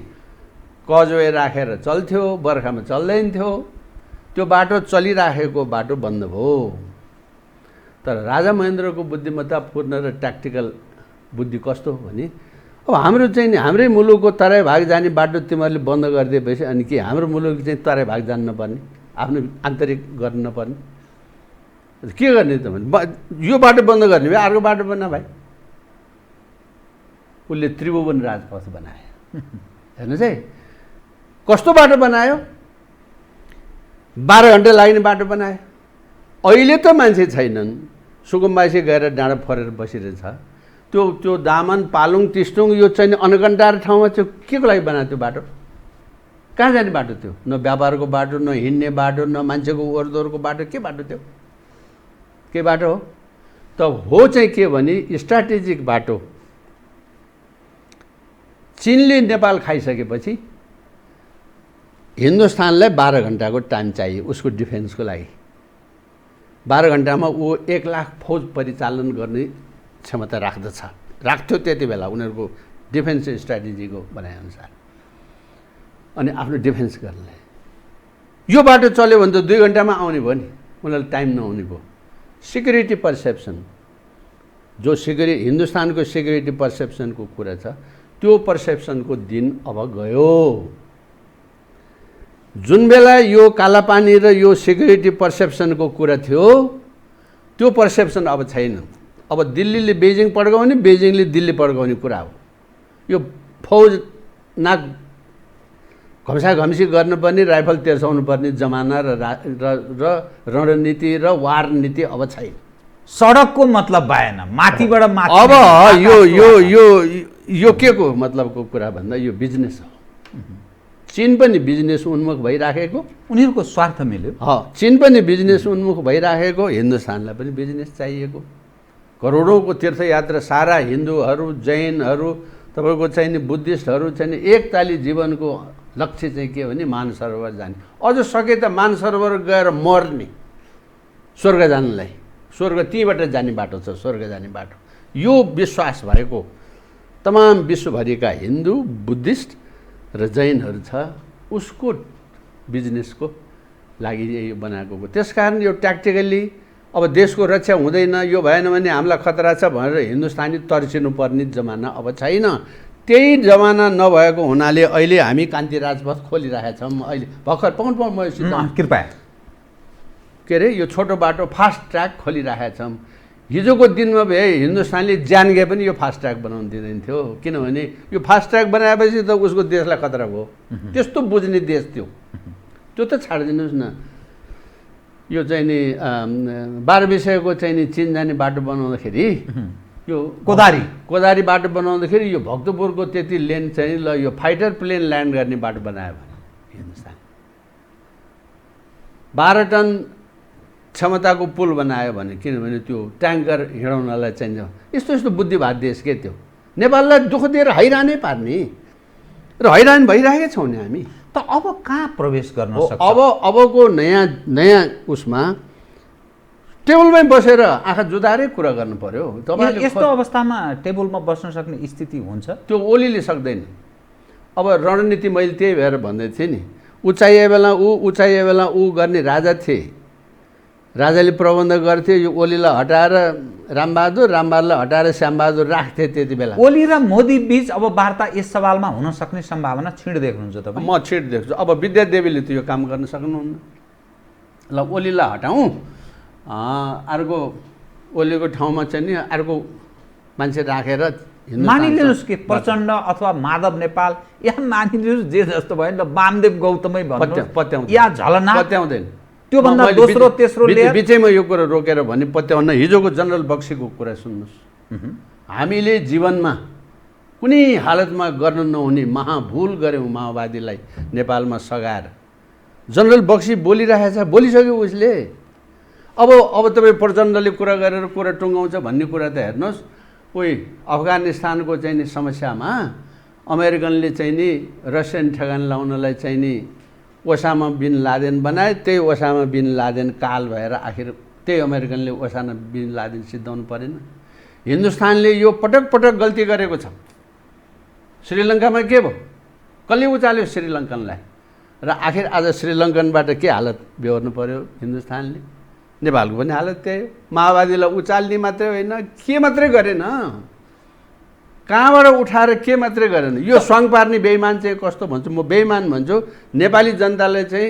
कजवे राखेर चल्थ्यो, बर्खामा चल्दैन थियो। त्यो बाटो चलिराखेको बाटो बन्द भयो। तर राजा महेन्द्रको बुद्धिमत्ता पूर्ण र ट्याक्टिकल बुद्धि कस्तो हो भने, अब हाम्रो चाहिँ नि हाम्रै मुलुकको तराई भाग जाने बाटो तिमीहरूले बन्द गरिदिएपछि अनि के हाम्रो मुलुक चाहिँ तराई भाग जान नपर्ने, आफ्नो आन्तरिक गर्न नपर्ने? के गर्ने त भने यो बाटो बन्द गर्ने भए अर्को बाटो बना भाइ। उसले त्रिभुवन राजपथ बनायो। हेर्नुहोस् है कस्तो बाटो बनायो, 12 घन्टा लाग्ने बाटो बनायो। अहिले त मान्छे छैनन्, सुकुम्बासी गएर डाँडा फरेर बसिरहेछ। त्यो दामन पालुङ तिस्टुङ यो चाहिँ अनकन्टार ठाउँमा त्यो के को लागि बनायो? त्यो बाटो कहाँ जाने बाटो? त्यो न व्यापारको बाटो, न हिँड्ने बाटो, न मान्छेको ओहोरदोहोरको बाटो। के बाटो त्यो? के बाटो हो त? हो चाहिँ के भने स्ट्राटेजिक बाटो। चीनले नेपाल खाइसकेपछि हिन्दुस्तानलाई 12 घन्टाको टाइम चाहियो उसको डिफेन्सको लागि। 12 घन्टामा ऊ 1 लाख फौज परिचालन गर्ने क्षमता राख्थ्यो त्यति बेला उनीहरूको डिफेन्स स्ट्राटेजीको बनाएअनुसार। अनि आफ्नो डिफेन्स गर्नलाई यो बाटो चल्यो भने त 2 घन्टामा आउने भयो नि, उनीहरूलाई टाइम नहुने भयो। सिक्युरिटी पर्सेप्सन जो हिन्दुस्तानको सिक्युरिटी पर्सेप्सनको कुरा छ, त्यो पर्सेप्सनको दिन अब गयो। जुन बेला यो कालापानी र यो सिक्युरिटी पर्सेप्सनको कुरा थियो, त्यो पर्सेप्सन अब छैन। अब दिल्लीले बेजिङ पड्काउने, बेजिङले दिल्ली पड्काउने कुरा हो। यो फौज नाक घम्साघम्सी गर्नुपर्ने, राइफल तेर्साउनु पर्ने जमाना र रणनीति र वार नीति अब छैन। सडकको मतलब भएन, माथिबाट माथि। अब यो यो यो यो के को मतलबको कुरा भन्दा यो बिजनेस हो। चीन पनि बिजनेस उन्मुख भइराखेको, उनीहरूको स्वार्थ मिल्यो। चीन पनि बिजनेस उन्मुख भइराखेको, हिन्दुस्तानलाई पनि बिजनेस चाहिएको। करोडौँको तीर्थयात्रा सारा हिन्दूहरू, जैनहरू, तपाईँको चाहिँ नि बुद्धिस्टहरू चाहिँ नि एकताली जीवनको लक्ष्य चाहिँ के हो भने मानसरोवर जाने। अझ सके त मानसरोवर गएर मर्ने, स्वर्ग जानलाई। स्वर्ग त्यहीँबाट जाने बाटो छ, स्वर्ग जाने बाटो। यो विश्वास भएको तमाम विश्वभरिका हिन्दू, बुद्धिस्ट र जैनहरू छ, उसको बिजनेसको लागि यो बनाएको हो। त्यसकारण यो ट्याक्टिकल्ली अब देशको रक्षा हुँदैन, यो भएन भने हामीलाई खतरा छ भनेर हिन्दुस्तानी तर्सिनुपर्ने जमाना अब छैन। त्यही जमाना नभएको हुनाले अहिले हामी कान्ति राजपथ खोलिरहेका छौँ। अहिले भर्खर कृपया के अरे यो छोटो बाटो फास्ट ट्र्याक खोलिरहेका छौँ। हिजोको दिनमा भए हिन्दुस्तानले ज्यान गए पनि यो फास्ट ट्र्याक बनाउनु दिँदैन थियो, किनभने यो फास्ट ट्र्याक बनाएपछि त उसको देशलाई खतरा भयो। त्यस्तो बुझ्ने देश थियो, त्यो त छाडिदिनुहोस् न। यो चाहिँ नि 12 विषयको चाहिँ नि चीन जाने बाटो बनाउँदाखेरि यो कोदारी बाटो बनाउँदाखेरि यो भक्तपुरको त्यति लेन चाहिँ ल यो फाइटर प्लेन ल्यान्ड गर्ने बाटो बनायो भने हिन्दुस्तान 12 टन क्षमताको पुल बनायो भने, किनभने त्यो ट्याङ्कर हिँडाउनलाई चाहिन्छ। यस्तो यस्तो बुद्धिवाद देश के त्यो नेपाललाई दुःख दिएर हैरानै पार्ने र हैरान भइरहेकै छौँ नि हामी। त अब कहाँ प्रवेश गर्न सक्छ? अबको नयाँ उसमा टेबलमै बसेर आँखा जुदाएरै कुरा गर्नु पर्यो। तपाईँले यस्तो अवस्थामा टेबलमा बस्न सक्ने स्थिति हुन्छ? त्यो ओलीले सक्दैन। अब रणनीति मैले त्यही भएर भन्दै थिएँ नि, उचाइए बेला ऊ गर्ने राजा थिए, राजाले प्रबन्ध गर्थे। यो ओलीलाई हटाएर रामबहादुरलाई हटाएर श्यामबहादुर राख्थे त्यति बेला। ओली र मोदी बीच अब वार्ता यस सवालमा हुन सक्ने सम्भावना छिड देख्नुहुन्छ तपाईँ? म छिड देख्छु। अब विद्यादेवीले त यो काम गर्न सक्नुहुन्न। ल ओलीलाई हटाउँ, अर्को ओलीको ठाउँमा चाहिँ नि अर्को मान्छे राखेर मानिलिनुहोस् कि प्रचण्ड अथवा माधव नेपाल, यहाँ मानिलिनुहोस् जे जस्तो भयो नि त, वामदेव गौतमै भन्नु या झलना पत्याउँदैन। त्योभन्दा दोस्रो तेस्रो बिचैमा यो कुरा रोकेर भने पत्याउन। हिजोको जनरल बक्सीको कुरा सुन्नुहोस्। हामीले जीवनमा कुनै हालतमा गर्न नहुने महाभूल गऱ्यौँ माओवादीलाई नेपालमा सगाएर। जनरल बक्सी बोलिरहेछ, बोलिसक्यो उसले। अब तपाईँ प्रचण्डले कुरा गरेर कुरा टुङ्गाउँछ भन्ने कुरा त हेर्नुहोस्। कोही अफगानिस्तानको चाहिँ नि समस्यामा अमेरिकनले चाहिँ नि रसियन ठेगान लाउनलाई चाहिँ नि ओसामा बिन लादेन बनाए। त्यही ओसामा बिन लादेन काल भएर आखिर त्यही अमेरिकनले ओसामा बिन लादेन सिद्धाउनु परेन। हिन्दुस्तानले यो पटक पटक गल्ती गरेको छ। श्रीलङ्कामा के भयो? कसले उचाल्यो श्रीलङ्कनलाई? र आखिर आज श्रीलङ्कनबाट के हालत बेहोर्नु पर्यो हिन्दुस्तानले? नेपालको पनि हालत त्यही हो। माओवादीलाई उचाल्ने मात्रै होइन, के मात्रै गरेन, कहाँबाट उठाएर के मात्रै गरेन। यो स्वाङ पार्ने बेइमान चाहिँ कस्तो भन्छु म? बेइमान भन्छु नेपाली जनतालाई चाहिँ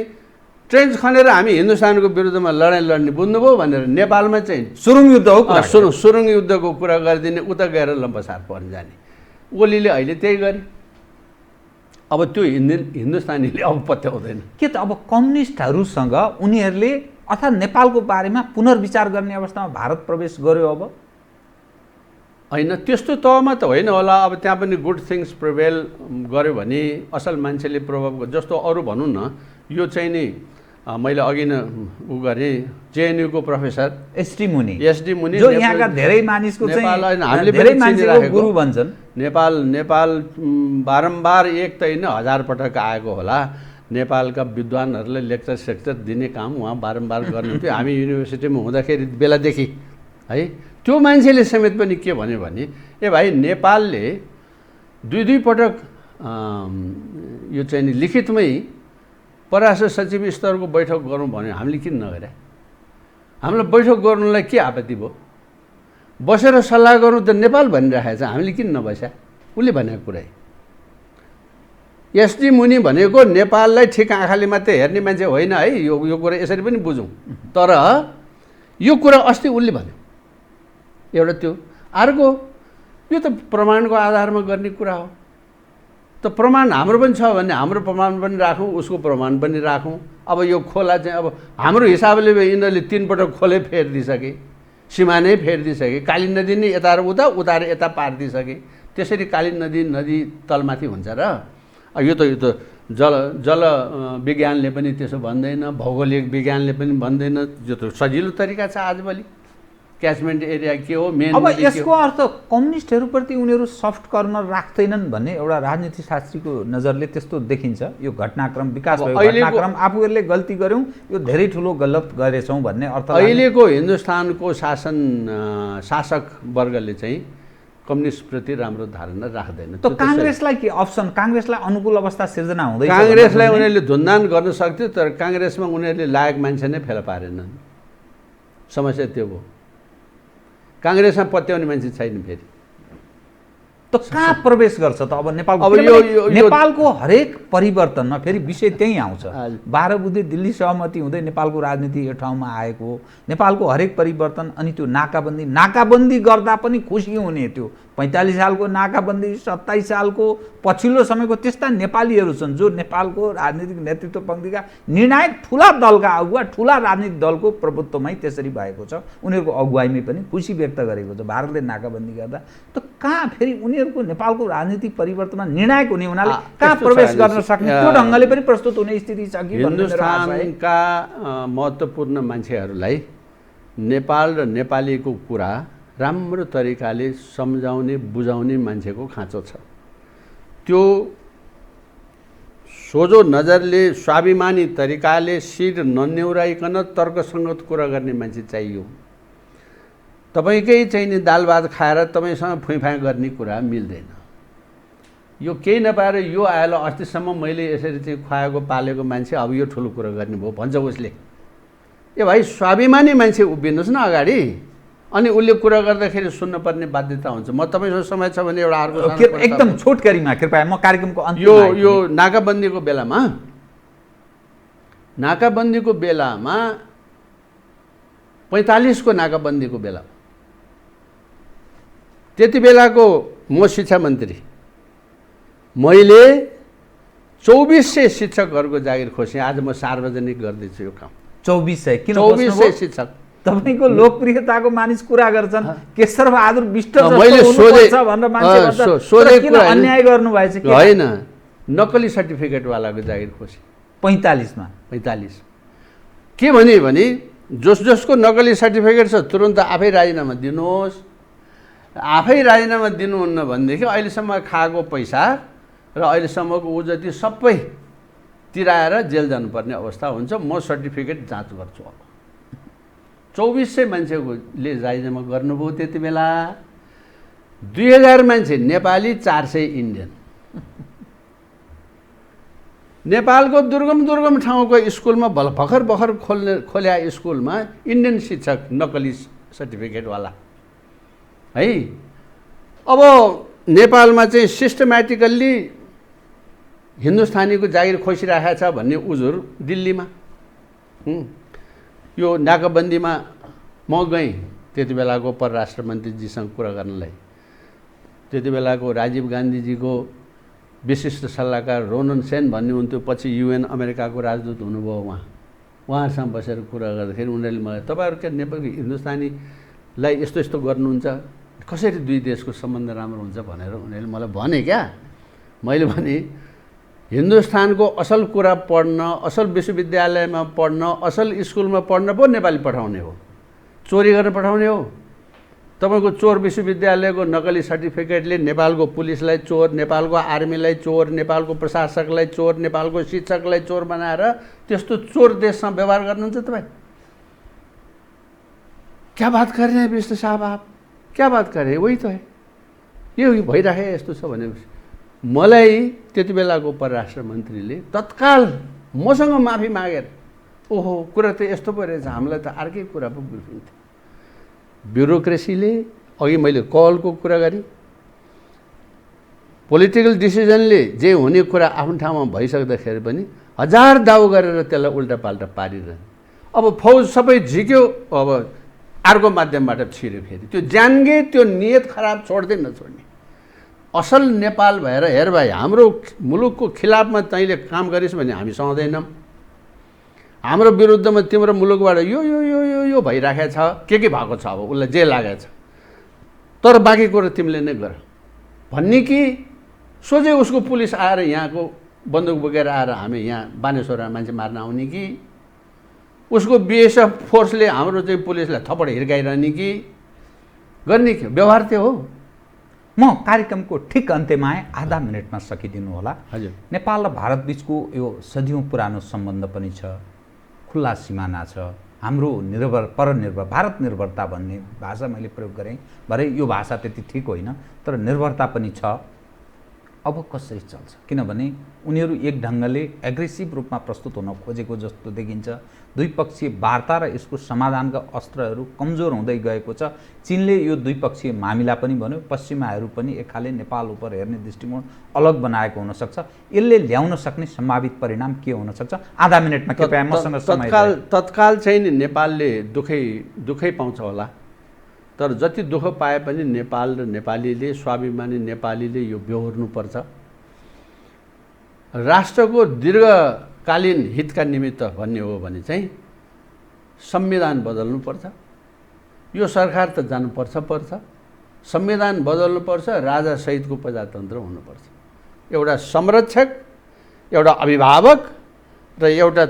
ट्रेन्च खनेर हामी हिन्दुस्तानको विरुद्धमा लडाइँ लड्ने बुझ्नुभयो भनेर नेपालमा चाहिँ सुरुङ युद्ध हो, सुरुङ युद्धको कुरा गरिदिने, उता गएर लम्पसार पर्न जाने। ओलीले अहिले त्यही गरे। अब त्यो हिन्दुस्तानीले अब पत्याउँदैन। के त अब कम्युनिस्टहरूसँग उनीहरूले अर्थात् नेपालको बारेमा पुनर्विचार गर्ने अवस्थामा भारत प्रवेश गर्यो? अब होइन, त्यस्तो तहमा त होइन होला। अब त्यहाँ पनि गुड थिङ्स प्रिभेल गर्यो भने असल मान्छेले प्रभाव, जस्तो अरू भनौँ न, यो चाहिँ नि मैले अघि नै गरेँ जेएनयुको प्रोफेसर एसडी मुनि जो यहाँका धेरै मानिसको चाहिँ हामीले धेरै मान्छेको गुरु भन्छन्। नेपाल बारम्बार एक त होइन 1000 पटक आएको होला। नेपालका विद्वानहरूलाई लेक्चर सेक्चर दिने काम उहाँ बारम्बार गर्नुहुन्थ्यो। हामी युनिभर्सिटीमा हुँदाखेरि बेलादेखि है। त्यो मान्छेले समेत पनि के भन्यो भने ए भाइ नेपालले दुई पटक यो चाहिँ नि लिखितमै परराष्ट्र सचिव स्तरको बैठक गरौँ भन्यो, हामीले किन नगरे? हामीलाई बैठक गर्नुलाई के आपत्ति भयो? बसेर सल्लाह गरौँ त नेपाल भनिराखेको छ, हामीले किन नबस्या? उसले भनेको कुरा एसडी मुनि भनेको नेपाललाई ठिक आँखाले मात्रै हेर्ने मान्छे होइन है, यो कुरा यसरी पनि बुझौँ। तर यो कुरा अस्ति उसले भन्यो एउटा, त्यो अर्को यो त प्रमाणको आधारमा गर्ने कुरा हो। त प्रमाण हाम्रो पनि छ भने हाम्रो प्रमाण पनि राखौँ, उसको प्रमाण पनि राखौँ। अब यो खोला चाहिँ अब हाम्रो हिसाबले यिनीहरूले 3 पटक खोले फेरिदिइसके, सिमानै फेरिदिइसके, काली नदी नै यता र उता, उता र यता पारिदिइसके। त्यसरी काली नदी तलमाथि हुन्छ र? यो त जल विज्ञानले पनि त्यसो भन्दैन, भौगोलिक विज्ञानले पनि भन्दैन। यो त सजिलो तरिका छ आजभोलि। क्याचमेन्ट एरिया के हो, मेन अब यसको अर्थ कम्युनिस्टहरूप्रति उनीहरू सफ्ट कर्नर राख्दैनन् भन्ने एउटा राजनीतिशास्त्रीको नजरले त्यस्तो देखिन्छ। यो घटनाक्रम विकास भयो, घटनाक्रम आफूहरूले गल्ती गर्यौँ, यो धेरै ठुलो गलत गरेछौँ भन्ने अर्थ। अहिलेको हिन्दुस्तानको शासक वर्गले चाहिँ कम्युनिस्टप्रति राम्रो धारणा राख्दैन। त काङ्ग्रेसलाई के अप्सन? काङ्ग्रेसलाई अनुकूल अवस्था सिर्जना हुँदैछ? काङ्ग्रेसलाई उनीहरूले धुनधान गर्न सक्थ्यो, तर काङ्ग्रेसमा उनीहरूले लायक मान्छे नै फेला पारेनन्। समस्या त्यो हो। काङ्ग्रेसमा पत्याउने मान्छे छैन फेरि। त कहाँ प्रवेश गर्छ त अब नेपालको? अब नेपालको हरेक परिवर्तनमा फेरि विषय त्यही आउँछ। 12 बुँदे दिल्ली सहमति हुँदै नेपालको राजनीति यो ठाउँमा आएको हो। नेपालको हरेक परिवर्तन, अनि त्यो नाकाबन्दी गर्दा पनि खुसी हुने, त्यो 45 सालको नाकाबन्दी, 27 सालको पछिल्लो समयको त्यस्ता नेपालीहरू छन् जो नेपालको राजनीतिक नेतृत्व पङ्क्तिका निर्णायक ठुला दलका अगुवा, ठुला राजनीतिक दलको प्रभुत्वमै त्यसरी भएको छ। उनीहरूको अगुवाईमै पनि खुसी व्यक्त गरेको छ भारतले नाकाबन्दी गर्दा। त कहाँ फेरि उनीहरूको नेपालको राजनीतिक परिवर्तनमा निर्णायक हुने हुनाले कहाँ प्रवेश गर्न सक्ने, त्यो ढङ्गले पनि प्रस्तुत हुने स्थिति छ कि? हिन्दुस्तानका महत्त्वपूर्ण मान्छेहरूलाई नेपाल र नेपालीको कुरा राम्रो तरिकाले सम्झाउने बुझाउने मान्छेको खाँचो छ। त्यो सोझो नजरले स्वाभिमानी तरिकाले शिर नन्यौराइकन तर्कसङ्गत कुरा गर्ने मान्छे चाहियो। तपाईँकै चाहिँ नि दाल भात खाएर तपाईँसँग फुइफाँ गर्ने कुरा मिल्दैन। यो केही नपाएर यो आएर अस्तिसम्म मैले यसरी चाहिँ खुवाएको पालेको मान्छे अब यो ठुलो कुरा गर्ने भयो भन्छ उसले। ए भाइ स्वाभिमानी मान्छे उभिनुहोस् न अगाडि, अनि उसले कुरा गर्दाखेरि सुन्नुपर्ने बाध्यता हुन्छ। म तपाईँसँग समय छ भने एउटा अर्को एकदम छोटकरीमा कृपया, म कार्यक्रमको अन्त यो नाकाबन्दीको बेलामा 45 को नाकाबन्दीको बेला, त्यति बेलाको म शिक्षा मन्त्री, मैले 2400 शिक्षकहरूको जागिर खोसेँ। आज म सार्वजनिक गर्दैछु यो काम। 2400 किन? 2400 शिक्षक। तपाईको लोकप्रियताको मानिस कुरा गर्छन्, केशर बहादुर विष्ट मैले सोधे किन अन्याय गर्नु भएछ? होइन, नक्कली सर्टिफिकेटवालाको जागिर खोसे 45 मा। 45 के भने जसको नक्कली सर्टिफिकेट छ तुरन्त आफै राजीनामा दिनुहोस्। आफै राजीनामा दिनुहुन्न भनेदेखि अहिलेसम्म खाएको पैसा र अहिलेसम्मको ऊ जति सबै तिराएर जेल जानुपर्ने अवस्था हुन्छ। म सर्टिफिकेट जाँच गर्छु। अब 2400 मान्छेले राजीनामा गर्नुभयो त्यति बेला। 2000 मान्छे नेपाली, 400 इन्डियन। नेपालको दुर्गम ठाउँको स्कुलमा भर्खर खोल्या स्कुलमा इन्डियन शिक्षक नक्कली सर्टिफिकेटवाला है। अब नेपालमा चाहिँ सिस्टमेटिकल्ली हिन्दुस्तानीको जागिर खोसिरहेको छ भन्ने उजुर दिल्लीमा। यो नाकाबन्दीमा म गएँ त्यति बेलाको परराष्ट्र मन्त्रीजीसँग कुरा गर्नलाई। त्यति बेलाको राजीव गान्धीजीको विशिष्ट सल्लाहकार रोनन सेन भन्ने हुन्थ्यो, पछि UN अमेरिकाको राजदूत हुनुभयो। उहाँहरूसँग बसेर कुरा गर्दाखेरि उनीहरूले मलाई तपाईँहरू के नेपाली हिन्दुस्तानीलाई यस्तो गर्नुहुन्छ, कसरी दुई देशको सम्बन्ध राम्रो हुन्छ भनेर उनीहरूले मलाई भने क्या। मैले भने हिन्दुस्तानको असल कुरा पढ्न, असल विश्वविद्यालयमा पढ्न, असल स्कुलमा पढ्न पो नेपाली पठाउने हो, चोरी गर्न पठाउने हो? तपाईँको चोर विश्वविद्यालयको नक्कली सर्टिफिकेटले नेपालको पुलिसलाई चोर, नेपालको आर्मीलाई चोर, नेपालको प्रशासकलाई चोर, नेपालको शिक्षकलाई चोर बनाएर त्यस्तो चोर देशसँग व्यवहार गर्नुहुन्छ तपाईँ? क्या बात कर रहे हैं विष्णु साहब आप, क्या बात कर रहे हैं, वही तो है, यो भइराखे यस्तो छ भनेपछि मलाई त्यति बेलाको परराष्ट्र मन्त्रीले तत्काल मसँग माफी मागेर, ओहो कुरा त यस्तो पो रहेछ, हामीलाई त अर्कै कुरा पो बुझ्नुहुन्थ्यो। ब्युरोक्रेसीले, अघि मैले कलको कुरा गरेँ, पोलिटिकल डिसिजनले जे हुने कुरा आफ्नो ठाउँमा भइसक्दाखेरि पनि हजार दाउ गरेर त्यसलाई उल्टापाल्टा पारिरहने। अब फौज सबै झिक्यो, अब अर्को माध्यमबाट छिर्यो, फेरि त्यो जान्गे त्यो नियत खराब छोड्दै नछोड्ने। असल नेपाल भएर हेर भाइ, हाम्रो मुलुकको खिलाफमा तैँले काम गरिस् भने हामी सहँदैनौँ, हाम्रो विरुद्धमा तिम्रो मुलुकबाट यो यो यो यो यो भइराखेको छ, के भएको छ, अब उसलाई जे लागेको छ, तर बाँकी कुरो तिमीले नै गर भन्ने कि सोझै उसको पुलिस आएर यहाँको बन्दुक बोकेर आएर हामी यहाँ बानेश्वरमा मान्छे मार्न आउने कि उसको बिएसएफ फोर्सले हाम्रो चाहिँ पुलिसलाई थप्पड हिर्काइरहने कि गर्ने व्यवहार त्यो हो। म कार्यक्रमको ठिक अन्त्यमा आधा मिनटमा सकिदिनु होला। हजुर, नेपाल र भारत बिचको यो सदियौँ पुरानो सम्बन्ध पनि छ, खुल्ला सिमाना छ, हाम्रो परनिर्भर भारत निर्भरता भन्ने भाषा मैले प्रयोग गरेँ, भरे यो भाषा त्यति ठिक होइन, तर निर्भरता पनि छ। अब कसरी चल्छ, किनभने उनीहरू एक ढङ्गले एग्रेसिभ रूपमा प्रस्तुत हुन खोजेको जस्तो देखिन्छ। द्विपक्षीय वार्ता र यसको समाधानका अस्त्रहरू कमजोर हुँदै गएको छ। चीनले यो द्विपक्षीय मामिला पनि भन्यो, पश्चिमाहरू पनि एक खाले नेपाल उप हेर्ने दृष्टिकोण अलग बनाएको हुनसक्छ। यसले ल्याउन सक्ने सम्भावित परिणाम के हुनसक्छ? आधा मिनटमा कृपया मसँग समय तत्काल चाहिँ नि नेपालले दुःखै पाउँछ होला, तर जति दुःख पाए पनि नेपाल र नेपालीले, स्वाभिमानी नेपालीले यो बेहोर्नुपर्छ। राष्ट्रको दीर्घकालीन हितका निमित्त भन्ने हो भने चाहिँ संविधान बदल्नुपर्छ। यो सरकार त जानुपर्छ, संविधान बदल्नुपर्छ, राजासहितको प्रजातन्त्र हुनुपर्छ। एउटा संरक्षक, एउटा अभिभावक र एउटा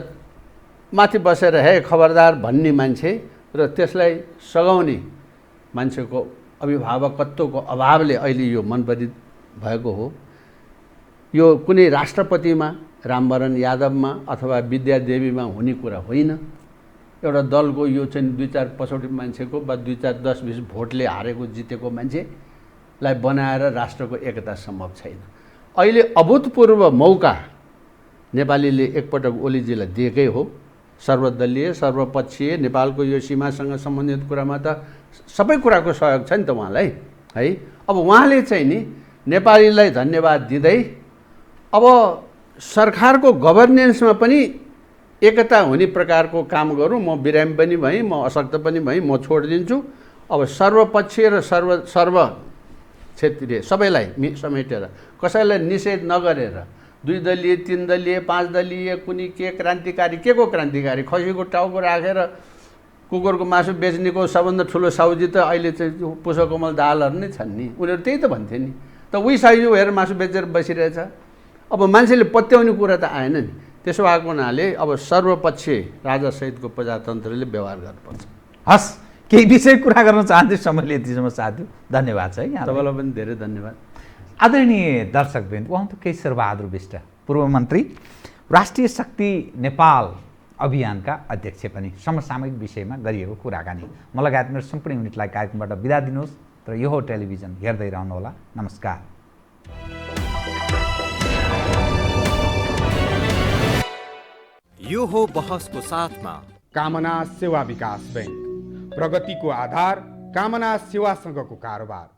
माथि बसेर हे खबरदार भन्ने मान्छे र त्यसलाई सघाउने मान्छेको अभिभावकत्वको अभावले अहिले यो मनपरी भएको हो। यो कुनै राष्ट्रपतिमा, रामवरण यादवमा अथवा विद्यादेवीमा हुने कुरा होइन। एउटा दलको यो चाहिँ 2-4 पछौटे मान्छेको वा 2-4-10-20 भोटले हारेको जितेको मान्छेलाई बनाएर राष्ट्रको एकता सम्भव छैन। अहिले अभूतपूर्व मौका नेपालीले एकपटक ओलीजीलाई दिएकै हो। सर्वदलीय, सर्वपक्षीय नेपालको यो सीमासँग सम्बन्धित कुरामा त सबै कुराको सहयोग छ नि त उहाँलाई, है। अब उहाँले चाहिँ नि नेपालीलाई धन्यवाद दिँदै अब सरकारको गभर्नेन्समा पनि एकता हुने प्रकारको काम गरौँ, म बिरामी पनि भएँ, म अशक्त पनि भएँ, म छोडिदिन्छु। अब सर्वपक्षीय र सर्व क्षेत्रीय सबैलाई समेटेर, कसैलाई निषेध नगरेर 2 दलीय, 3 दलीय, 5 दलीय, कुनै के क्रान्तिकारी, के को क्रान्तिकारी, खसीको टाउको राखेर कुकुरको मासु बेच्नेको सबभन्दा ठुलो साउजी त अहिले चाहिँ पुष्पकमल दाहालहरू नै छन् नि। उनीहरू त्यही त भन्थे नि, त उही साउजी हेरेर मासु बेचेर बसिरहेछ। अब मान्छेले पत्याउने कुरा त आएन नि। त्यसो भएको हुनाले अब सर्वपक्षीय राजासहितको प्रजातन्त्रले व्यवहार गर्नुपर्छ। हस्, केही विषय कुरा गर्न चाहन्छु, समयले यतिसम्म साथ दियो, धन्यवाद छ है। तपाईँलाई पनि धेरै धन्यवाद। आदरणीय दर्शकवृन्द, उहाँ त केशर बहादुर बिष्ट, पूर्व मन्त्री, राष्ट्रिय शक्ति नेपाल अभियानका अध्यक्ष पनि। समसामयिक विषयमा गरिएको कुराकानी। म लगायत मेरो सम्पूर्ण युनिटलाई कार्यक्रमबाट बिदा दिनुहोस्, तर यो हो टेलिभिजन, हेर्दै रहनुहोला। नमस्कार। यो हो बहसको साथमा कामना सेवा विकास बैंक, प्रगतिको आधार, कामना सेवासँगको कारोबार।